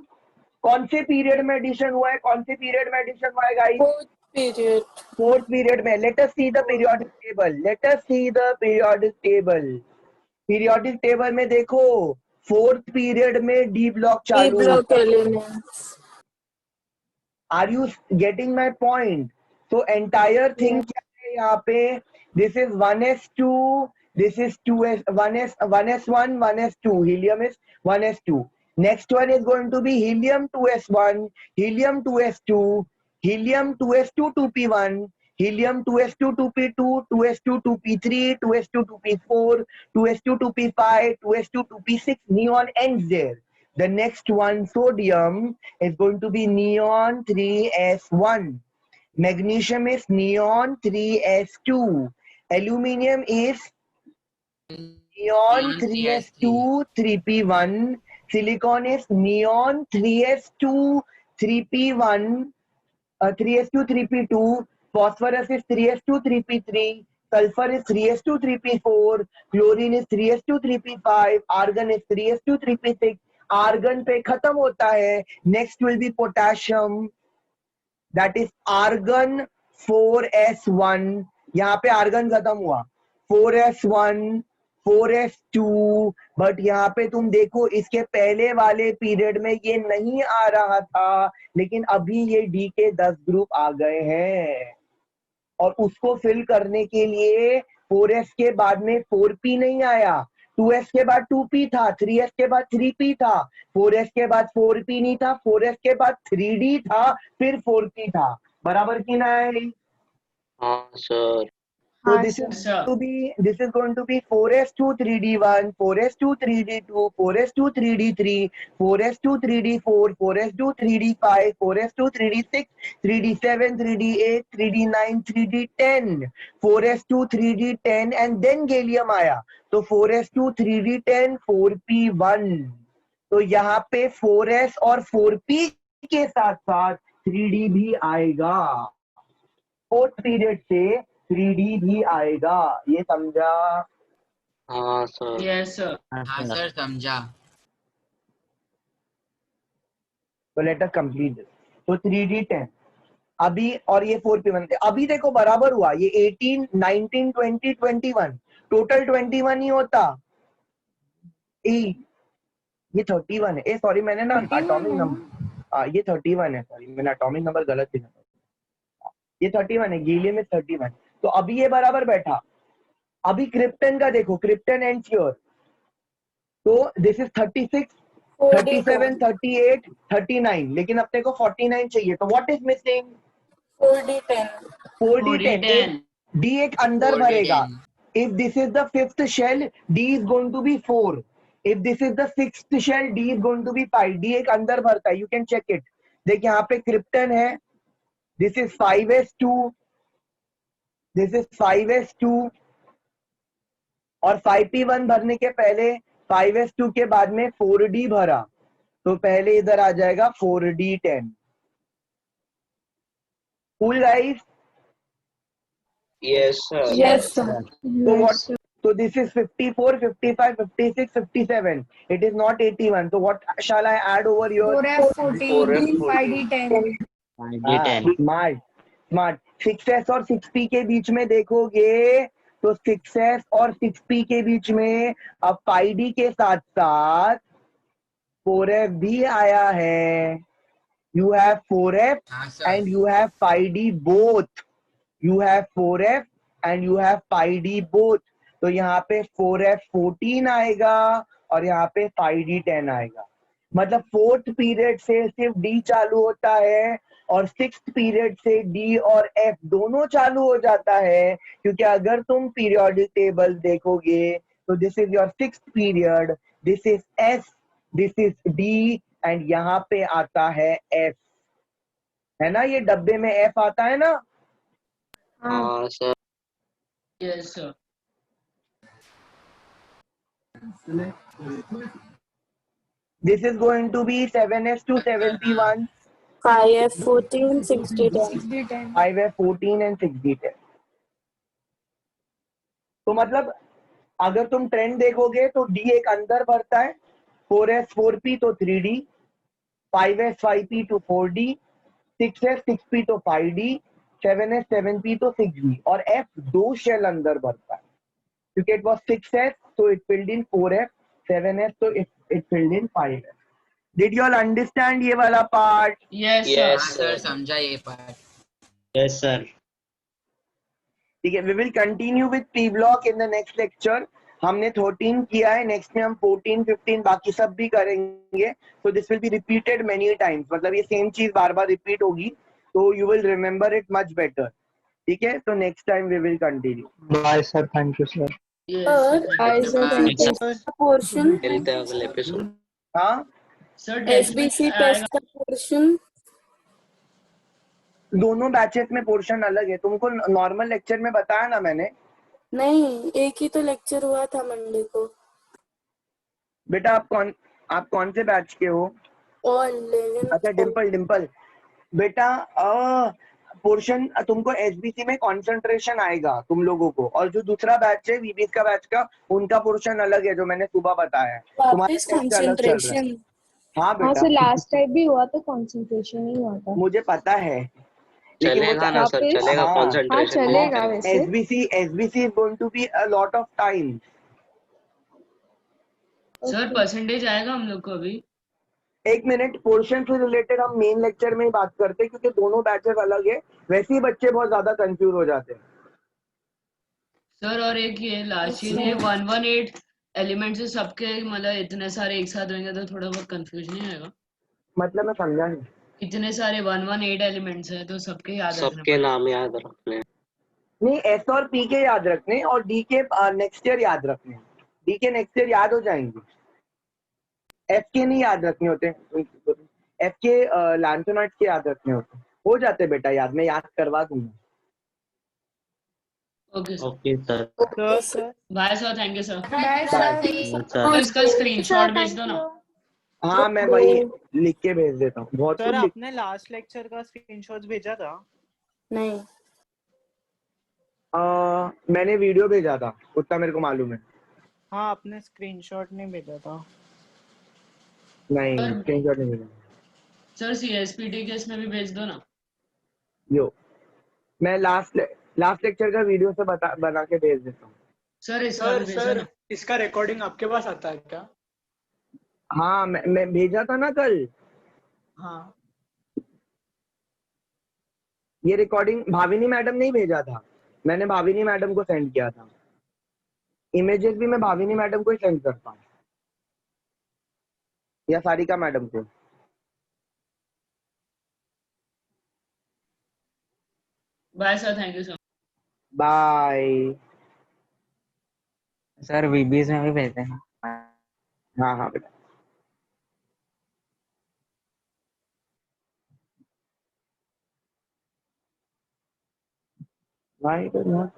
Speaker 1: कौन से पीरियड में एडिशन हुआ है? कौन से पीरियड में एडिशन हुआ है guys?
Speaker 11: 4th period.
Speaker 1: 4th period में। Let us see the periodic table, let us see the periodic table. Periodic table में देखो 4th पीरियड में डी ब्लॉक
Speaker 11: D
Speaker 1: चालू
Speaker 11: block
Speaker 1: होता है।
Speaker 11: elements.
Speaker 1: Are you getting my point? तो एंटायर थिंग क्या है यहाँ पे? This is 1s2, this is 2s 1s1 1s2, helium is 1s2, next one is going to be helium 2s1, helium 2s2, helium 2s2 2p1, helium 2s2 2p2, 2s2 2p3, 2s2 2p4, 2s2 2p5, 2s2 2p6, neon ends there. The next one, sodium, is going to be neon 3s1. Magnesium is neon 3s2. Aluminium is neon 3s2 3p1. Silicon is neon 3s2 3p1 3s2 3p2. Phosphorus is 3s2 3p3. Sulfur is 3s2 3p4. Chlorine is 3s2 3p5. Argon is 3s2 3p6. Argon पे खत्म होता है। Next will be potassium, that is argon 4s1। यहाँ पे आर्गन खत्म हुआ, 4s1 4s2, बट यहाँ पे तुम देखो इसके पहले वाले पीरियड में ये नहीं आ रहा था, लेकिन अभी ये डी के 10 ग्रुप आ गए हैं और उसको फिल करने के लिए 4s के बाद में 4p नहीं आया, 2s के बाद 2p था, 3s के बाद 3p था, 4s के बाद 4p नहीं था, 4s के बाद 3d था, फिर 4p था। बराबर की ना है?
Speaker 4: हाँ sir.
Speaker 1: So this is going to be 4s2 3d1, 4s2 3d2, 4s2 3d3, 4s2 3d4, 4s2 3d5, 4s2 3d6, 3d7, 3d8, 3d9, 3d10, 4s2 3d10 and then gallium आया, तो 4s2 3d10 4p1। तो यहाँ पे 4s और 4p के साथ साथ 3d भी आएगा, 4th पीरियड से 3d भी आएगा। ये समझा?
Speaker 4: हाँ सर।
Speaker 7: Yes, sir.
Speaker 2: हाँ सर समझा।
Speaker 1: तो लेट अस कंप्लीट दिस। तो 3d10 अभी और ये 4p1 थे। अभी देखो बराबर हुआ, ये 18 19 20 21, टोटल 21 ही होता। ये 31 है, सॉरी मैंने ना एटॉमिक नंबर, ये 31 है, सॉरी मैंने एटॉमिक नंबर गलत लिखा, ये 31 है, गीलियम में 31। तो अभी ये बराबर बैठा। अभी क्रिप्टन का देखो, क्रिप्टन एंड श्योर, तो दिस इज 36, 37, 38, 39, लेकिन अपने को 49 चाहिए, तो what is missing?
Speaker 11: 4D10.
Speaker 1: 4D10. D एक अंदर
Speaker 2: 4D10.
Speaker 1: भरेगा. If this is the fifth shell, D is going to be 4. If this is the sixth shell, D is going to be 5. D एक अंदर भरता है. You can check it. देख यहाँ पे क्रिप्टन है. This is 5s2. This is 5s2. और 5p1 भरने के पहले 5s2 के बाद में 4d भरा, तो पहले इधर आ जाएगा 4d10. Cool guys?
Speaker 4: Yes, sir.
Speaker 11: Yes, sir.
Speaker 1: So what? So this is 54, 55, 56, 57. It is not 81. So what shall I add over here?
Speaker 11: 4F14,
Speaker 1: 5d10.
Speaker 6: 5D10.
Speaker 1: Smart, smart. 6s और 6p के बीच में देखोगे तो 6s और 6p के बीच में अब 5d के साथ साथ 4f भी आया है. You have 4f
Speaker 2: हाँ sir.
Speaker 1: and you have 5d both. You have 4f and you have 5d both. तो यहाँ पे 4f14 आएगा और यहाँ पे 5d10 आएगा. मतलब फोर्थ पीरियड से सिर्फ d चालू होता है और सिक्स्थ पीरियड से d और f दोनों चालू हो जाता है, क्योंकि अगर तुम पीरियोडिक टेबल देखोगे तो this is your sixth period, this is s, this is d and यहाँ पे आता है f. है ना, ये डब्बे में f आता है ना.
Speaker 4: हाँ sir.
Speaker 7: Yes, sir.
Speaker 1: This is going to be 7s to 7p1,
Speaker 11: 5F14, 6D10.
Speaker 1: 5f14 and 6d10. तो मतलब अगर तुम ट्रेंड देखोगे तो d एक अंदर भरता है, 4s 4p तो 3d, 5s 5p तो 4d, 6s 6p तो 5d, 7s 7p तो 6d, और f दो शेल अंदर भरता है, क्योंकि it was 6s so it filled in 4f, 7s so it filled in 5f. Did you all understand ये वाला part?
Speaker 7: Yes, sir.
Speaker 4: Yes,
Speaker 2: हाँ सर, समझा ये पार्ट.
Speaker 6: Yes, sir.
Speaker 1: ठीक है, we will continue with P block in the next lecture. हमने 13 किया है, नेक्स्ट में हम 14, 15 बाकी सब भी करेंगे. So this will be repeated many times. मतलब ये सेम चीज बार बार रिपीट होगी, तो you will remember it much better. ठीक है, तो next time we will continue.
Speaker 10: Bye, sir. Thank you, sir.
Speaker 7: Yes,
Speaker 11: Sir,
Speaker 7: sir.
Speaker 11: I
Speaker 2: Sir,
Speaker 11: test का portion,
Speaker 4: मिलते हैं अगले एपिसोड.
Speaker 1: हाँ,
Speaker 7: Sir, test
Speaker 11: SBC
Speaker 7: में
Speaker 11: test का portion.
Speaker 1: दोनों बैचेस में पोर्शन अलग है. तुमको नॉर्मल लेक्चर में बताया ना मैंने.
Speaker 11: नहीं, एक ही तो लेक्चर हुआ था मंडे को.
Speaker 1: बेटा आप कौन से बैच के हो?
Speaker 11: All 11.
Speaker 1: अच्छा, डिम्पल बेटा, पोर्शन तुमको एसबीसी में कंसंट्रेशन आएगा तुम लोगों को, और जो दूसरा बैच है वीबीएस का बैच का, उनका पोर्शन अलग है जो मैंने सुबह बताया है.
Speaker 11: वापस concentration.
Speaker 1: हाँ बेटा,
Speaker 3: सर लास्ट टाइम भी हुआ था, कंसंट्रेशन ही हुआ था.
Speaker 1: मुझे पता है, लेकिन वो
Speaker 4: चलेगा ना सर,
Speaker 3: वापस-
Speaker 4: चलेगा
Speaker 1: हाँ,
Speaker 3: हाँ
Speaker 4: कंसंट्रेशन.
Speaker 3: चलेगा वैसे.
Speaker 1: SBC is going to be a lot of time.
Speaker 7: Sir percentage आएगा हम लोग को अभी.
Speaker 1: एक मिनट, पोर्शन से रिलेटेड हम मेन लेक्चर में ही बात करते हैं, क्योंकि दोनों बैचेस अलग है, वैसे ही बच्चे बहुत ज्यादा कंफ्यूज हो जाते हैं.
Speaker 7: सर और एक ये लास्ट चीज, ये 118 एलिमेंट्स है सबके, मतलब इतने सारे एक साथ होंगे तो थोड़ा बहुत कंफ्यूज नहीं आएगा?
Speaker 1: मतलब मैं समझा नहीं.
Speaker 7: इतने सारे 118 एलिमेंट्स है तो सबके याद रखने
Speaker 4: सबके नाम याद रखने.
Speaker 1: नहीं, एस और पी के याद रखने और डी के नेक्स्ट ईयर याद रखने. डी के नेक्स्ट ईयर याद हो जाएंगे, एफ के नहीं याद रखने होते. एफ के लैंथोनाइट के याद रखने होते. हो जाते बेटा याद, मैं याद करवा दूंगा.
Speaker 7: Okay sir.
Speaker 6: Okay, sir.
Speaker 11: Okay, sir.
Speaker 7: Bye sir, thank you sir.
Speaker 11: Bye, sir.
Speaker 6: Yes, sir.
Speaker 7: तो इसका स्क्रीनशॉट भेज दो ना.
Speaker 1: हाँ, मैं वही लिख के भेज देता हूँ. बहुत
Speaker 10: सर
Speaker 1: कुछ लिख.
Speaker 10: आपने लास्ट लेक्चर का स्क्रीनशॉट भेजा था?
Speaker 11: नहीं.
Speaker 1: मैंने वीडियो भेजा था, उतना मेरे को मालूम है.
Speaker 10: हाँ, आपने स्क्रीनशॉट नहीं भेजा था.
Speaker 1: नहीं,
Speaker 7: सर-
Speaker 1: स्क्रीनशॉट नहीं भेजा.
Speaker 7: सर सीएसपीटी के इसमें भी भेज दो ना.
Speaker 1: यो, मैं लास्ट लेक्चर का वीडियो से बना के भेज देता हूँ.
Speaker 7: सर इसका भी भेजो
Speaker 10: सर
Speaker 7: ना.
Speaker 10: इसका रिकॉर्डिंग आपके पास आता है क्या?
Speaker 1: हाँ, मैं भेजा था ना कल.
Speaker 10: हाँ.
Speaker 1: ये रिकॉर्डिंग भाविनी मैडम ने ही भेजा था, मैंने भाविनी मैडम को सेंड किया था. इमेजेस भी मैं भाविनी मैडम को ही सेंड करता हूँ. या सारिका मैडम को?
Speaker 7: Bye sir, thank you sir.
Speaker 1: Bye.
Speaker 2: Sir वीबीज में भी भेजते हैं।
Speaker 1: हाँ हाँ बेटा। Why not?